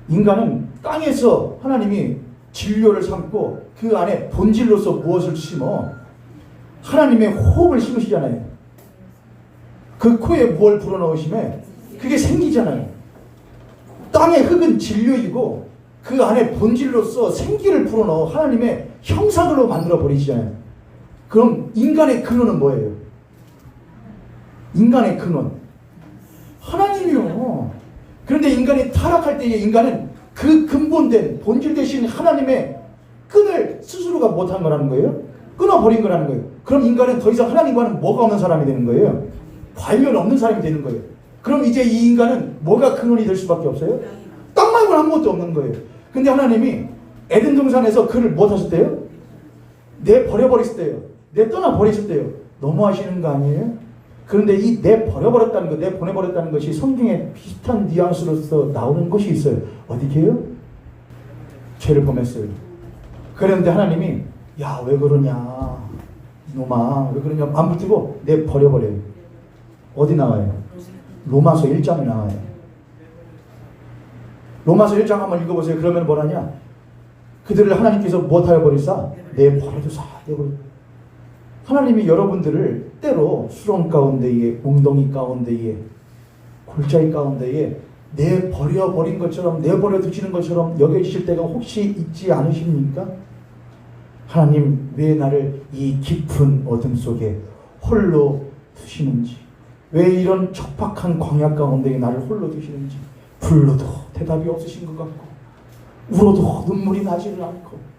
인간은 땅에서 하나님이 진료를 삼고 그 안에 본질로서 무엇을 심어? 하나님의 호흡을 심으시잖아요. 그 코에 뭘 불어넣으시면 그게 생기잖아요. 땅의 흙은 진료이고 그 안에 본질로서 생기를 불어넣어 하나님의 형상으로 만들어 버리시잖아요. 그럼 인간의 근원은 뭐예요? 인간의 근원 하나님이요. 그런데 인간이 타락할 때에 인간은 그 근본된 본질 대신 하나님의 끈을 스스로가 못한 거라는 거예요. 끊어버린 거라는 거예요. 그럼 인간은 더 이상 하나님과는 뭐가 없는 사람이 되는 거예요? 관련 없는 사람이 되는 거예요. 그럼 이제 이 인간은 뭐가 근원이 될 수밖에 없어요? 땅 말고는 아무것도 없는 거예요. 근데 하나님이 에덴 동산에서 그를 못 하셨대요? 내버려버렸을 때요. 내떠나버렸을 때요. 너무하시는 거 아니에요? 그런데 이 내버려버렸다는 것, 내보내버렸다는 것이 성경에 비슷한 뉘앙스로서 나오는 것이 있어요. 어디게요? 죄를 범했어요. 그런데 하나님이 야, 왜 그러냐 이놈아, 왜 그러냐 안 붙이고 내버려버려요. 어디 나와요? 로마서 1장에 나와요. 로마서 1장 한번 읽어보세요. 그러면 뭐라냐? 그들을 하나님께서 무엇하여 버리사? 내버려두사. 하나님이 여러분들을 때로 수렁 가운데에, 웅덩이 가운데에, 골짜기 가운데에 내버려버린 것처럼, 내버려 두시는 것처럼 여겨지실 때가 혹시 있지 않으십니까? 하나님, 왜 나를 이 깊은 어둠 속에 홀로 두시는지, 왜 이런 척박한 광야 가운데에 나를 홀로 두시는지, 불러도 대답이 없으신 것 같고, 울어도 눈물이 나지를 않고,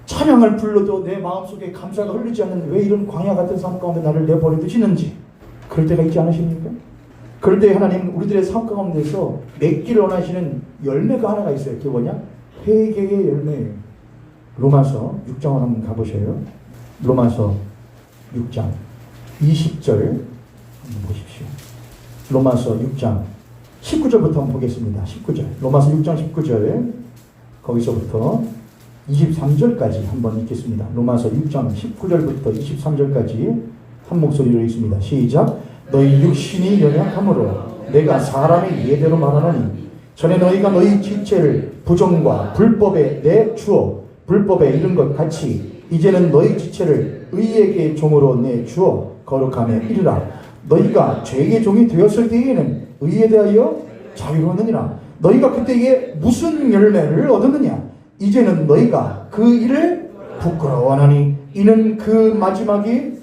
찬양을 불러도 내 마음속에 감사가 흐르지 않는 왜 이런 광야 같은 삶 가운데 나를 내버려 두시는지, 그럴 때가 있지 않으십니까? 그럴 때 하나님 우리들의 삶 가운데서 맺기를 원하시는 열매가 하나가 있어요. 그게 뭐냐? 회개의 열매예요. 로마서 6장 한번 가보셔요. 로마서 6장 20절 한번 보십시오. 로마서 6장 19절부터 한번 보겠습니다. 19절. 로마서 6장 19절 거기서부터 23절까지 한번 읽겠습니다. 로마서 6장 19절부터 23절까지 한 목소리로 읽습니다. 시작. 너희 육신이 연약함으로 내가 사람의 예대로 말하노니 전에 너희가 너희 지체를 부정과 불법에 내주어 불법에 이른 것 같이 이제는 너희 지체를 의에게 종으로 내주어 거룩함에 이르라. 너희가 죄의 종이 되었을 때에는 의에 대하여 자유로우느니라. 너희가 그때에 무슨 열매를 얻었느냐? 이제는 너희가 그 일을 부끄러워하니 이는 그 마지막이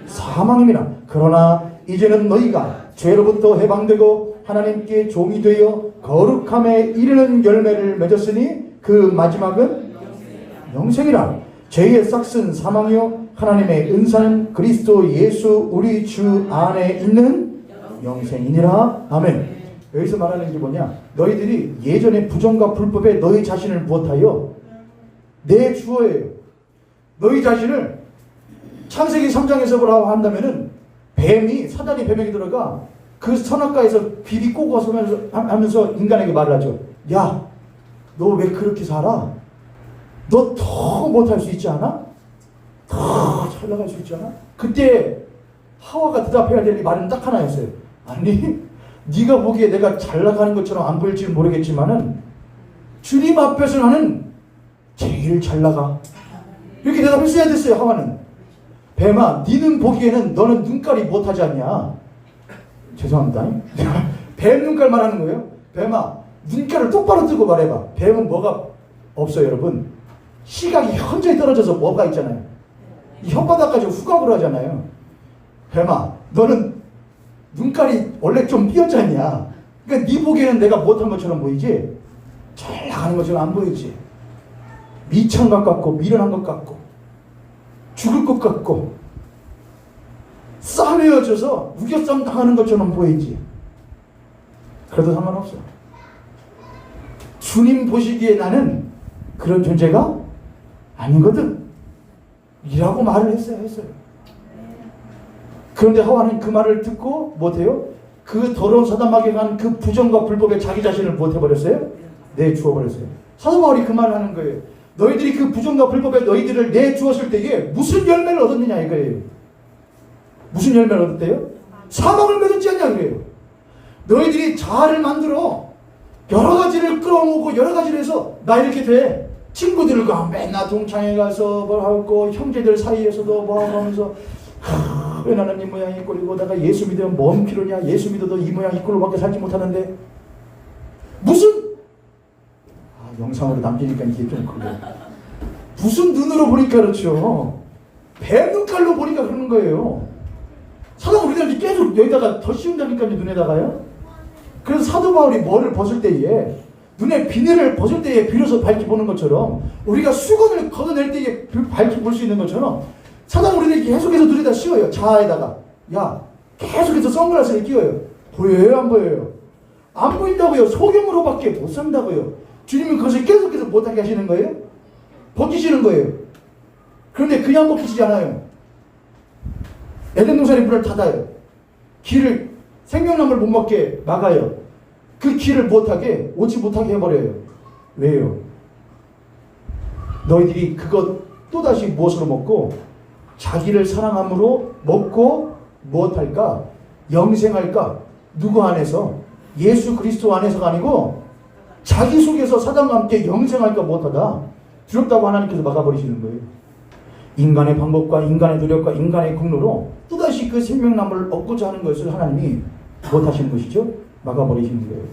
사망입니다. 그러나 이제는 너희가 죄로부터 해방되고 하나님께 종이 되어 거룩함에 이르는 열매를 맺었으니 그 마지막은 영생이라. 죄의 싹은 사망이요 하나님의 은사는 그리스도 예수 우리 주 안에 있는 영생이니라. 아멘. 여기서 말하는 게 뭐냐? 너희들이 예전에 부정과 불법에 너희 자신을 무엇하여 내주어예요. 너희 자신을 창세기 3장에서 뭐라고 한다면은 사단이 뱀에게 들어가 그 선악과에서 비비 꼬고 하면서 인간에게 말을 하죠. 야, 너 왜 그렇게 살아? 너 더 못할 수 있지 않아? 더 잘 나갈 수 있지 않아? 그때 하와가 대답해야 될 말은 딱 하나였어요. 아니, 네가 보기에 내가 잘 나가는 것처럼 안 보일지는 모르겠지만은 주님 앞에서 나는 제일 잘 나가. 이렇게 대답했어야 됐어요. 하와는. 뱀아, 니는 보기에는 너는 눈깔이 못하지 않냐? 죄송합니다. 뱀 눈깔 말하는 거예요. 뱀아, 눈깔을 똑바로 뜨고 말해봐. 뱀은 뭐가 없어요, 여러분? 시각이 현저히 떨어져서 뭐가 있잖아요. 이 혓바닥까지 후각으로 하잖아요. 뱀아, 너는 눈깔이 원래 좀 삐었잖냐? 그러니까 네 보기에는 내가 못한 것처럼 보이지? 잘 나가는 것처럼 안 보이지? 미천 것 같고 미련한 것 같고 죽을 것 같고 싸매어져서 우겨싸움 당하는 것처럼 보이지? 그래도 상관없어. 주님 보시기에 나는 그런 존재가 아니거든 이라고 말을 했어요. 그런데 하와는 그 말을 듣고 못해요? 그 더러운 사단막에 간 그 부정과 불법에 자기 자신을 못해버렸어요? 내주어버렸어요. 사도 바울이 그 말을 하는 거예요. 너희들이 그 부정과 불법에 너희들을 내주었을 때에 무슨 열매를 얻었느냐 이거예요. 무슨 열매를 얻었대요? 사망을 맺었지 않냐 그래요. 너희들이 자아를 만들어 여러 가지를 끌어모으고 여러 가지를 해서 나 이렇게 돼. 친구들과 맨날 동창회 가서 뭘 하고 형제들 사이에서도 뭐 하고 하면서 왜 나는 이 모양이 꼴이고 내가 예수 믿으면 뭔 필요냐. 예수 믿어도 이 모양 이 꼴로밖에 살지 못하는데 무슨 영상으로 남기니까 이게 좀 그래. 무슨 눈으로 보니까 그렇죠. 배 눈깔로 보니까 그러는 거예요. 사도 우리들이 계속 여기다가 더 씌운다니까요. 눈에다가요. 그래서 사도 바울이 뭐를 벗을 때에 눈에 비늘을 벗을 때에 비로소 밝게 보는 것처럼 우리가 수건을 걷어낼 때에 밝게 볼 수 있는 것처럼 사도 우리들이 계속해서 눈에다 씌워요. 자아에다가. 야 계속해서 선글라스를 끼워요. 보여요 안 보여요? 안 보인다고요. 소경으로밖에 못 산다고요. 주님은 그것을 계속해서 못하게 하시는 거예요. 벗기시는 거예요. 그런데 그냥 벗기시지 않아요. 에덴 동산의 불을 닫아요. 길을 생명나무를 못 먹게 막아요. 그 길을 못하게 오지 못하게 해버려요. 왜요? 너희들이 그것 또다시 무엇으로 먹고 자기를 사랑함으로 먹고 무엇할까? 영생할까? 누구 안에서? 예수 그리스도 안에서가 아니고 자기 속에서 사단과 함께 영생할까 무엇하다? 두렵다고 하나님께서 막아버리시는 거예요. 인간의 방법과 인간의 노력과 인간의 공로로 또다시 그 생명나무를 얻고자 하는 것을 하나님이 무엇하시는 것이죠? 막아버리시는 거예요.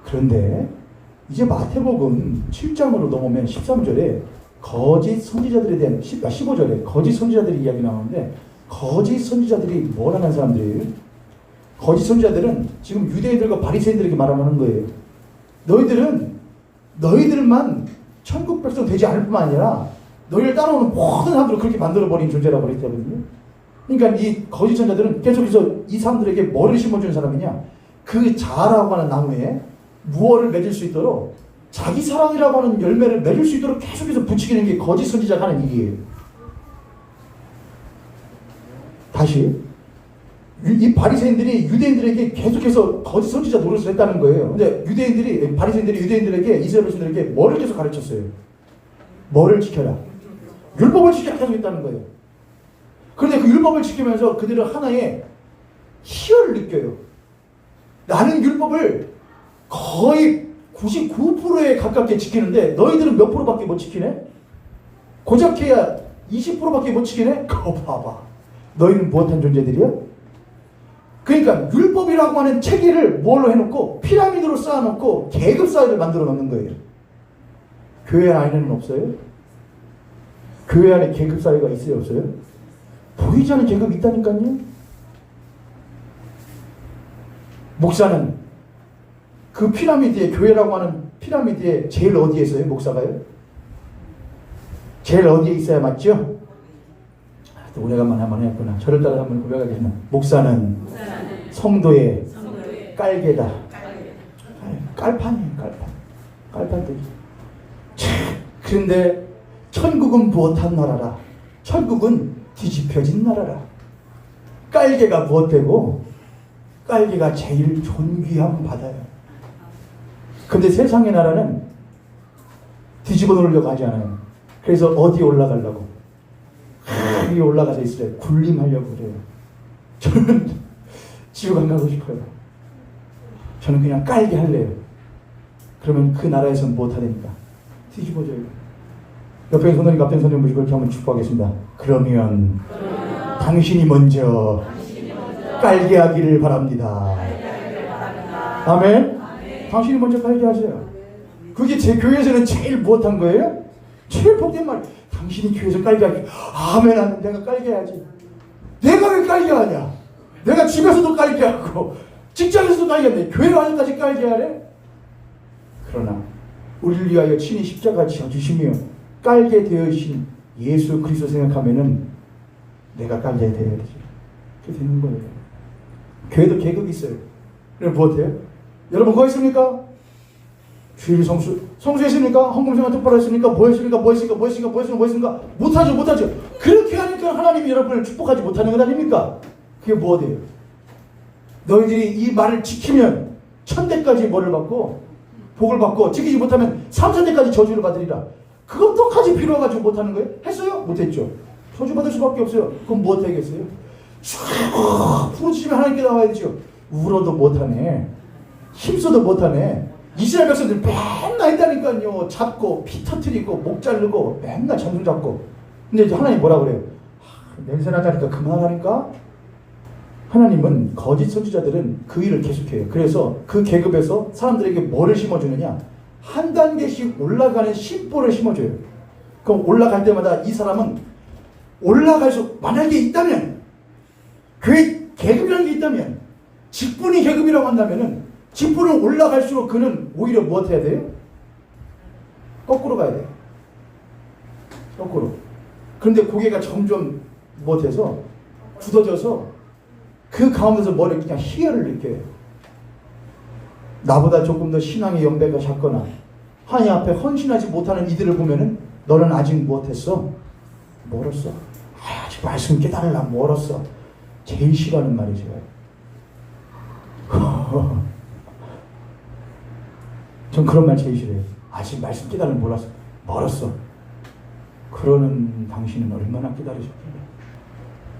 그런데 이제 마태복음 7장으로 넘으면 13절에 거짓 선지자들에 대한 15절에 거짓 선지자들이 이야기 나오는데 거짓 선지자들이 뭘 하는 사람들이에요? 거짓 선지자들은 지금 유대인들과 바리새인들에게 말하는 거예요. 너희들만 천국 백성 되지 않을 뿐만 아니라 너희를 따라오는 모든 사람들을 그렇게 만들어버린 존재라고 그랬거든요. 그러니까 이 거짓 선지자들은 계속해서 이 사람들에게 뭐를 심어주는 사람이냐? 그 자아라고 하는 나무에 무엇을 맺을 수 있도록 자기 사랑이라고 하는 열매를 맺을 수 있도록 계속해서 부추기는 게 거짓 선지자가 하는 일이에요. 다시 이 바리새인들이 유대인들에게 계속해서 거짓 선지자 노릇을 했다는 거예요. 근데 바리새인들이 유대인들에게 이스라엘 백성들에게 뭐를 계속 가르쳤어요? 뭐를 지켜라? 율법을 지켜야 계속 했다는 거예요. 그런데 그 율법을 지키면서 그들은 하나의 희열을 느껴요. 나는 율법을 거의 99%에 가깝게 지키는데 너희들은 몇 프로밖에 못 지키네? 고작해야 20%밖에 못 지키네? 그거 봐봐. 너희는 무엇한 존재들이야? 그러니까 율법이라고 하는 체계를 뭘로 해놓고 피라미드로 쌓아놓고 계급 사회를 만들어 놓는 거예요. 교회 안에는 없어요? 교회 안에 계급 사회가 있어요 없어요? 보이지 않는 계급이 있다니까요. 목사는 그 피라미드에 교회라고 하는 피라미드에 제일 어디에 있어요? 목사가요? 제일 어디에 있어야 맞죠? 또 오래간만에 한번 했구나. 저를 따라 한번 고백하겠습니다. 목사는 성도의 깔개다. 깔판이에요. 깔판들이. 그런데 천국은 무엇한 나라라? 천국은 뒤집혀진 나라라. 깔개가 무엇되고? 깔개가 제일 존귀함 받아요. 근데 세상의 나라는 뒤집어 놓으려고 하지 않아요. 그래서 어디에 올라가려고? 위에 올라가서 있으래요. 군림하려고 그래요. 저는 지옥 안 가고 싶어요. 저는 그냥 깔게 할래요. 그러면 그 나라에서는 무엇하됩니까? 뒤집어져요. 옆에 손님 앞에 손님 보시고 이렇게 한번 축복하겠습니다. 그러면 당신이 먼저 깔게 하기를 바랍니다. 아멘. 당신이 먼저 깔게 하세요. 그게 제 교회에서는 제일 무엇한 거예요? 제일 복된 말. 당신이 교회에서 깔게 하기. 아멘. 하면 내가 깔게 해야지. 내가 왜 깔게 하냐? 내가 집에서도 깔게 하고 직장에서도 깔게 하는데 교회 와서까지 깔게 하래? 그러나 우리를 위하여 친히 십자가 지어주시며 깔게 되어신 예수 그리스도 생각하면은 내가 깔게 되어야 되지. 그렇게 되는 거예요. 교회도 계급이 있어요. 그럼 무엇해요? 여러분 그거 있습니까? 주일 성수했습니까? 헌금생활 똑바로 했습니까? 뭐 했습니까? 못하죠. 그렇게 하니까 하나님이 여러분을 축복하지 못하는 것 아닙니까? 그게 뭐예요? 너희들이 이 말을 지키면 천대까지 뭐를 받고 복을 받고, 지키지 못하면 3, 4대까지 저주를 받으리라. 그것도까지 필요해가지고 못하는 거예요? 했어요? 못했죠. 저주 받을 수밖에 없어요. 그럼 뭐 되겠어요? 쫙 부르짖으면 하나님께 나와야죠. 울어도 못하네, 힘써도 못하네. 이스라엘 백성들 맨날 했다니까요. 잡고 피 터뜨리고 목 자르고 맨날 장중 잡고. 근데 이제 하나님 뭐라 그래요? 냄새 나자니까 그만하니까. 하나님은 거짓 선지자들은 그 일을 계속해요. 그래서 그 계급에서 사람들에게 뭐를 심어주느냐, 한 단계씩 올라가는 심보를 심어줘요. 그럼 올라갈 때마다 이 사람은 올라갈수록, 만약에 있다면, 교회 계급이라는 게 있다면, 직분이 계급이라고 한다면은 직분을 올라갈수록 그는 오히려 무엇 해야 돼요? 거꾸로 가야 돼요. 거꾸로. 그런데 고개가 점점 못해서 굳어져서 그 가운데서 뭐를 그냥 희열을 느껴요. 나보다 조금 더 신앙의 연배가 작거나 하나님 앞에 헌신하지 못하는 이들을 보면은 너는 아직 무엇했어? 멀었어. 아직 말씀 깨달으려 멀었어. 제일 싫어하는 말이죠. 전 그런 말 제일 싫어해요. 아직 말씀 깨달으려 멀었어. 그러는 당신은 얼마나 기다리셨길래.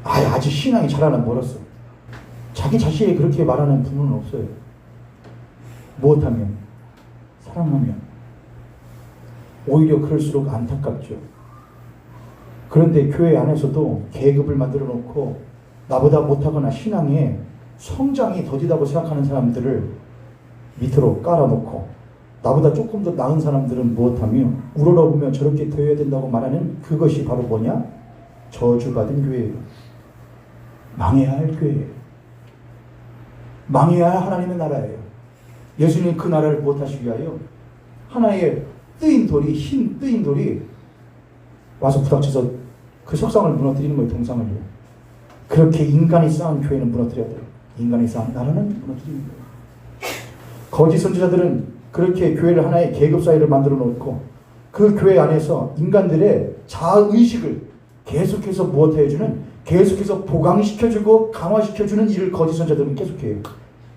아직 신앙이 자라나 멀었어. 자기 자신이 그렇게 말하는 부분은 없어요. 무엇하면? 사랑하면. 오히려 그럴수록 안타깝죠. 그런데 교회 안에서도 계급을 만들어 놓고 나보다 못하거나 신앙에 성장이 더디다고 생각하는 사람들을 밑으로 깔아놓고, 나보다 조금 더 나은 사람들은 무엇하며 우러러보며 저렇게 되어야 된다고 말하는 그것이 바로 뭐냐? 저주받은 교회예요. 망해야 할 교회예요. 망해야 할 하나님의 나라예요. 예수님 그 나라를 무엇하시기 위하여 하나의 뜨인 돌이, 흰 뜨인 돌이 와서 부닥쳐서 그 석상을 무너뜨리는 거예요. 동상을요. 그렇게 인간이 쌓은 교회는 무너뜨려야 돼요. 인간이 쌓은 나라는 무너뜨리는 거예요. 거짓 선지자들은 그렇게 교회를 하나의 계급 사회를 만들어 놓고 그 교회 안에서 인간들의 자아의식을 계속해서 무엇해주는, 계속해서 보강시켜주고 강화시켜주는 일을 거짓 선지자들은 계속해요.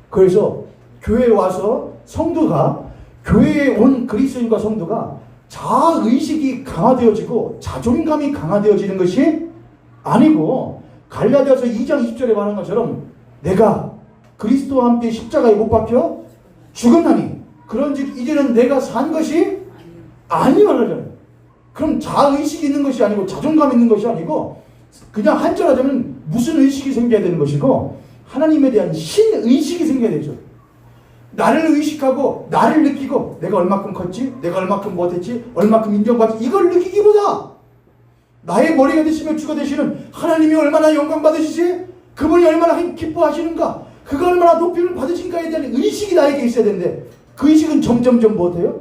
그래서 교회에 와서 성도가, 교회에 온 그리스도인과 성도가 자아의식이 강화되어지고 자존감이 강화되어지는 것이 아니고, 갈라디아서 2장 20절에 말한 것처럼 내가 그리스도와 함께 십자가에 못 박혀 죽었나니 그런즉 이제는 내가 산 것이 아니오라잖아요. 그럼 자아의식이 있는 것이 아니고 자존감 있는 것이 아니고 그냥 한절하자면 무슨 의식이 생겨야 되는 것이고, 하나님에 대한 신의식이 생겨야 되죠. 나를 의식하고 나를 느끼고 내가 얼마큼 컸지, 내가 얼마큼 못했지, 얼마큼 인정받지, 이걸 느끼기보다 나의 머리가 되시며 주가 되시는 하나님이 얼마나 영광 받으시지, 그분이 얼마나 기뻐하시는가, 그가 얼마나 높임을 받으신가에 대한 의식이 나에게 있어야 되는데, 그 의식은 점점점 못해요?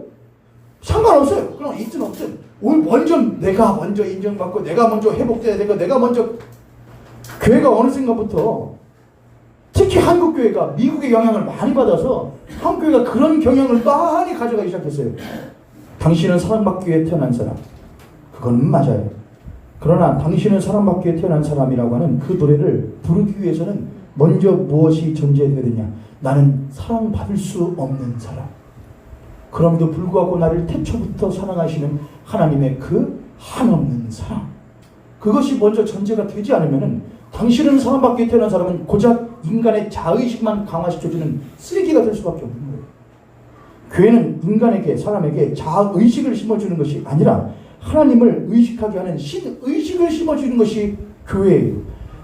상관없어요. 그럼 있든 없든 내가 먼저 인정받고 내가 먼저 회복돼야 되고 내가 먼저. 교회가 어느 순간부터, 특히 한국 교회가 미국의 영향을 많이 받아서 한국 교회가 그런 경향을 많이 가져가기 시작했어요. 당신은 사랑받기 위해 태어난 사람. 그건 맞아요. 그러나 당신은 사랑받기 위해 태어난 사람이라고 하는 그 노래를 부르기 위해서는 먼저 무엇이 전제해야 되냐? 나는 사랑받을 수 없는 사람. 그럼에도 불구하고 나를 태초부터 사랑하시는 하나님의 그 한없는 사랑. 그것이 먼저 전제가 되지 않으면은 당신은 사랑받기 위해 태어난 사람은 고작 인간의 자의식만 강화시켜주는 쓰레기가 될 수밖에 없는 거예요. 교회는 인간에게, 사람에게 자의식을 심어주는 것이 아니라 하나님을 의식하게 하는 신의식을 심어주는 것이 교회예요.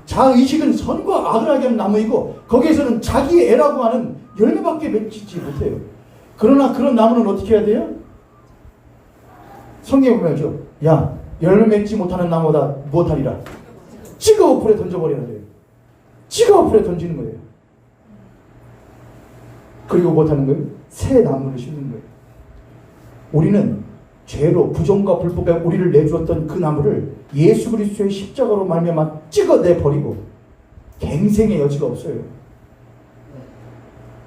자의식은 선과 악을 하게 하는 나무이고 거기에서는 자기 애라고 하는 열매밖에 맺지 못해요. 그러나 그런 나무는 어떻게 해야 돼요? 성경에 보면요, 야, 열매 맺지 못하는 나무보다 무엇하리라? 찍어 불에 던져버려야 돼요. 찍어 불에 던지는 거예요. 그리고 무엇하는 거예요? 새 나무를 심는 거예요. 우리는 죄로, 부정과 불법에 우리를 내주었던 그 나무를 예수 그리스도의 십자가로 말미암아 찍어내버리고 갱생의 여지가 없어요.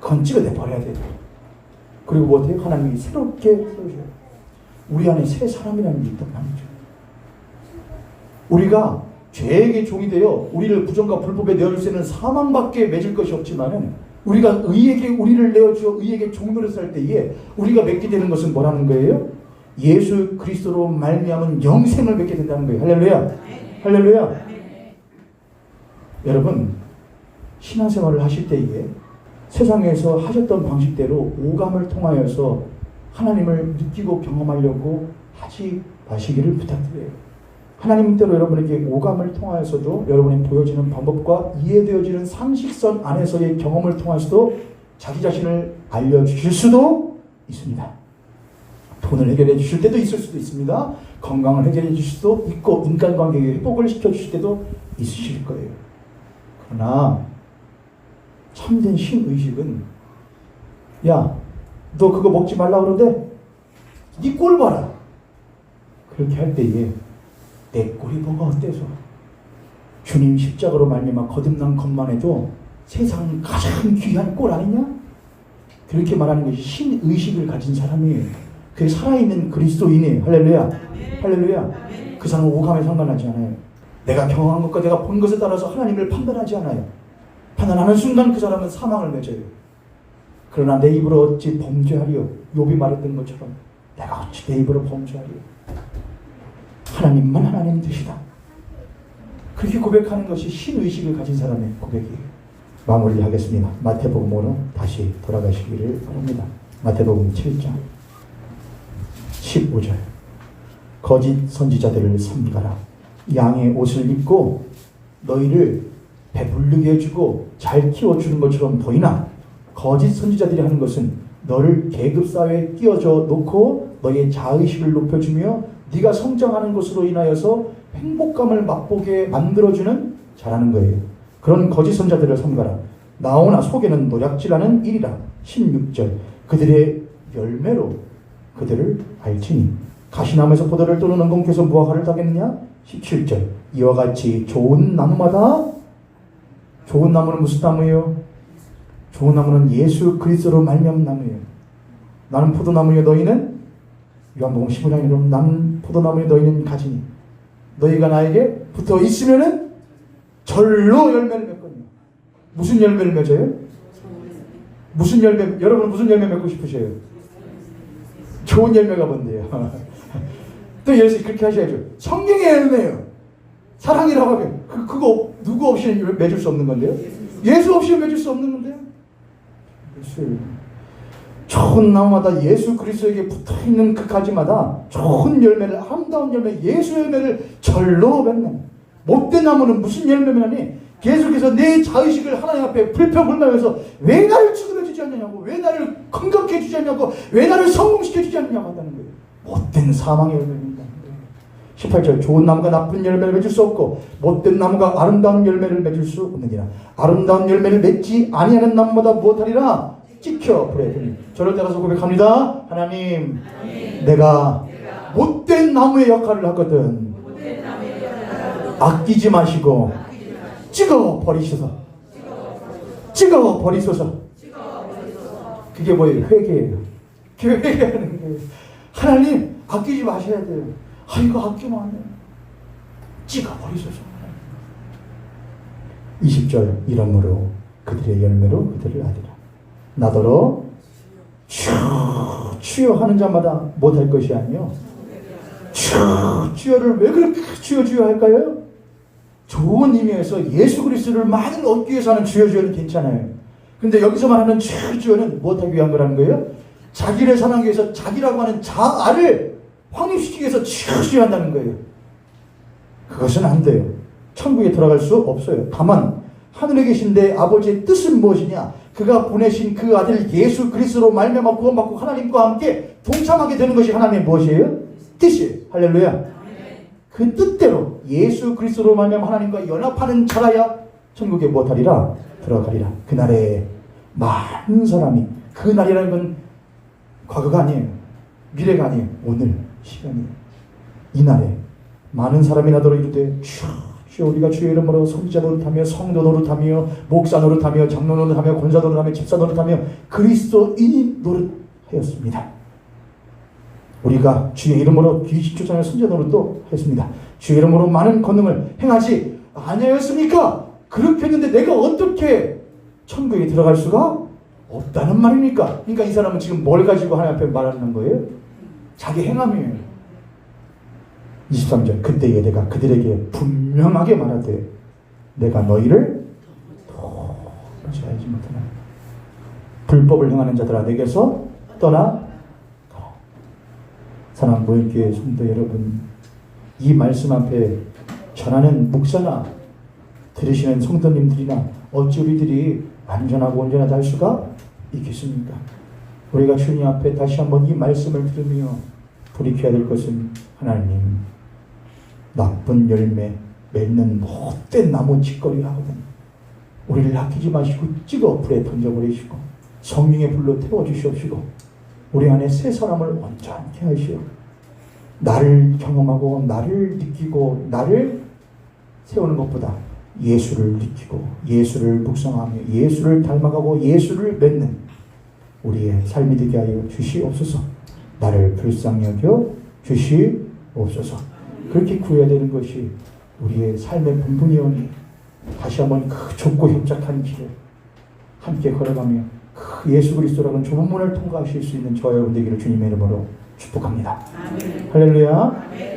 그건 찍어내버려야 돼요. 그리고 뭐어요? 하나님이 새롭게 세우셔요. 우리 안에 새 사람이라는 게 있단 말이죠. 우리가 죄에게 종이 되어 우리를 부정과 불법에 내어줄 수 있는 사망밖에 맺을 것이 없지만은, 우리가 의에게 우리를 내어주어 의에게 종노릇을 할 때에 우리가 맺게 되는 것은 뭐라는 거예요? 예수 그리스도로 말미암은 영생을 맺게 된다는 거예요. 할렐루야. 할렐루야. 여러분, 신앙생활을 하실 때에 세상에서 하셨던 방식대로 오감을 통하여서 하나님을 느끼고 경험하려고 하지 마시기를 부탁드려요. 하나님대로 여러분에게 오감을 통하여서도 여러분이 보여지는 방법과 이해되어지는 상식선 안에서의 경험을 통해서도 자기 자신을 알려주실 수도 있습니다. 돈을 해결해 주실 때도 있을 수도 있습니다. 건강을 해결해 주실 수도 있고, 인간관계의 회복을 시켜주실 때도 있으실 거예요. 그러나 참된 신의식은, 야, 너 그거 먹지 말라 그러는데 네 꼴 봐라. 그렇게 할 때에 내 꼴이 뭐가 어때서? 주님 십자가로 말미암아 거듭난 것만 해도 세상 가장 귀한 꼴 아니냐? 그렇게 말하는 것이 신의식을 가진 사람이에요. 그게 살아있는 그리스도인이에요. 할렐루야. 할렐루야. 그 사람은 오감에 상관하지 않아요. 내가 경험한 것과 내가 본 것에 따라서 하나님을 판단하지 않아요. 판단하는 순간 그 사람은 사망을 맺어요. 그러나 내 입으로 어찌 범죄하리요? 욥이 말했던 것처럼 내가 어찌 내 입으로 범죄하리요? 하나님만 하나님 되시다. 그렇게 고백하는 것이 신의식을 가진 사람의 고백이에요. 마무리하겠습니다. 마태복음으로 다시 돌아가시기를 바랍니다. 마태복음 7장 15절. 거짓 선지자들을 삼가라. 양의 옷을 입고 너희를 배부르게 해주고 잘 키워주는 것처럼 보이나, 거짓 선지자들이 하는 것은 너를 계급사회에 끼워줘 놓고 너의 자의식을 높여주며 네가 성장하는 것으로 인하여서 행복감을 맛보게 만들어주는 자라는 거예요. 그런 거짓 선지자들을 삼가라. 나오나 속에는 노략질하는 일이라. 16절. 그들의 열매로 그들을 알지니 가시나무에서 포도를 또는 엉겅퀴에서 무화과를 따겠느냐. 17절. 이와 같이 좋은 나무마다, 좋은 나무는 무슨 나무예요? 좋은 나무는 예수 그리스도로 말미암은 나무예요. 나는 포도나무여 너희는, 요한복음 15장에 나는 포도나무여 너희는 가지니 너희가 나에게 붙어 있으면은 절로 열매를 맺거든요. 무슨 열매를 맺어요? 무슨 열매? 여러분 무슨 열매 맺고 싶으세요? 좋은 열매가 뭔데요? 또 예수 그렇게 하셔야죠. 성경의 열매예요. 사랑이라고 하면 그거 누구 없이 맺을 수 없는 건데요? 예수 없이 맺을 수 없는 건데요? 좋은 나무마다 예수 그리스도에게 붙어있는 그 가지마다 좋은 열매를, 아름다운 열매, 예수 열매를 절로 맺는. 못된 나무는 무슨 열매냐니 계속해서 내 자의식을 하나님 앞에 불평불만해서 왜 나를 죽음해 주지 않느냐고, 왜 나를 건강해 주지 않냐고, 왜 나를 성공시켜 주지 않느냐고 한다는 거예요. 못된 사망의 열매입니다. 18절. 좋은 나무가 나쁜 열매를 맺을 수 없고 못된 나무가 아름다운 열매를 맺을 수 없느니라. 아름다운 열매를 맺지 아니하는 나무마다 무엇하리라? 찍혀 불에 던지니. 저를 따라서 고백합니다. 하나님, 내가 못된 나무의 역할을 하거든 아끼지 마시고 찍어 버리소서. 찍어 버리소서. 그게 뭐예요? 회개예요. 그게 회개하는 거예요. 하나님, 아끼지 마셔야 돼요. 이거 아끼면 안 돼요. 찍어 버리소서. 20절. 이러므로 그들의 열매로 그들을 알리라. 나더러 주여 하는 자마다 못할 것이 아니요 주여를 왜 그렇게 주여 할까요? 좋은 의미에서 예수 그리스도를 많이 얻기 위해서 하는 주여는 괜찮아요. 근데 여기서 말하는 주여는 못하기 위한 거라는 거예요. 자기를 사랑하기 위해서 자기라고 하는 자아를 확립시키기 위해서 주여 한다는 거예요. 그것은 안 돼요. 천국에 들어갈 수 없어요. 다만 하늘에 계신 내 아버지의 뜻은 무엇이냐? 그가 보내신 그 아들 예수 그리스도로 말미암아 구원받고 하나님과 함께 동참하게 되는 것이 하나님의 무엇이에요? 뜻이에요. 할렐루야. 그 뜻대로 예수 그리스도로 말미암아 하나님과 연합하는 자라야 천국에 무엇하리라? 들어가리라. 그날에 많은 사람이, 그날이라는 건 과거가 아니에요. 미래가 아니에요. 오늘 시간이에요. 이날에 많은 사람이 나더러 이르되 주여 우리가 주의 이름으로 선지자 노릇하며 성도 노릇하며 목사 노릇하며 장로 노릇하며 권사 노릇하며 집사 노릇하며 그리스도인 노릇하리라. 하였습니다. 우리가 주의 이름으로 귀신 쫓아내는 선제 노릇도 했습니다. 주의 이름으로 많은 권능을 행하지 아니하였습니까? 그렇게 했는데 내가 어떻게 천국에 들어갈 수가 없다는 말입니까? 그러니까 이 사람은 지금 뭘 가지고 하나님 앞에 말하는 거예요? 자기 행함이에요. 23절 그때에 내가 그들에게 분명하게 말하되 내가 너희를 도무지 알지 못하나 불법을 행하는 자들아 내게서 떠나 가라. 사랑하는 모임교회 성도 여러분, 이 말씀 앞에 전하는 목사나 들으시는 성도님들이나 어찌 우리들이 안전하고 온전하다 할 수가 있겠습니까? 우리가 주님 앞에 다시 한번 이 말씀을 들으며 돌이켜야 될 것은 하나님, 나쁜 열매 맺는 못된 나무 짓거리 하거든 우리를 아끼지 마시고 찍어 불에 던져버리시고 성령의 불로 태워주시옵시고 우리 안에 새 사람을 온전케 하시오. 나를 경험하고 나를 느끼고 나를 세우는 것보다 예수를 느끼고 예수를 묵상하며 예수를 닮아가고 예수를 맺는 우리의 삶이 되게 하여 주시옵소서. 나를 불쌍히 여겨 주시옵소서. 그렇게 구해야 되는 것이 우리의 삶의 본분이오니 다시 한번 그 좁고 협착한 길을 함께 걸어가며 그 예수 그리스도라는 좁은 문을 통과하실 수 있는 저와 여러분 되기를 주님의 이름으로 축복합니다. 아멘. 할렐루야. 아멘.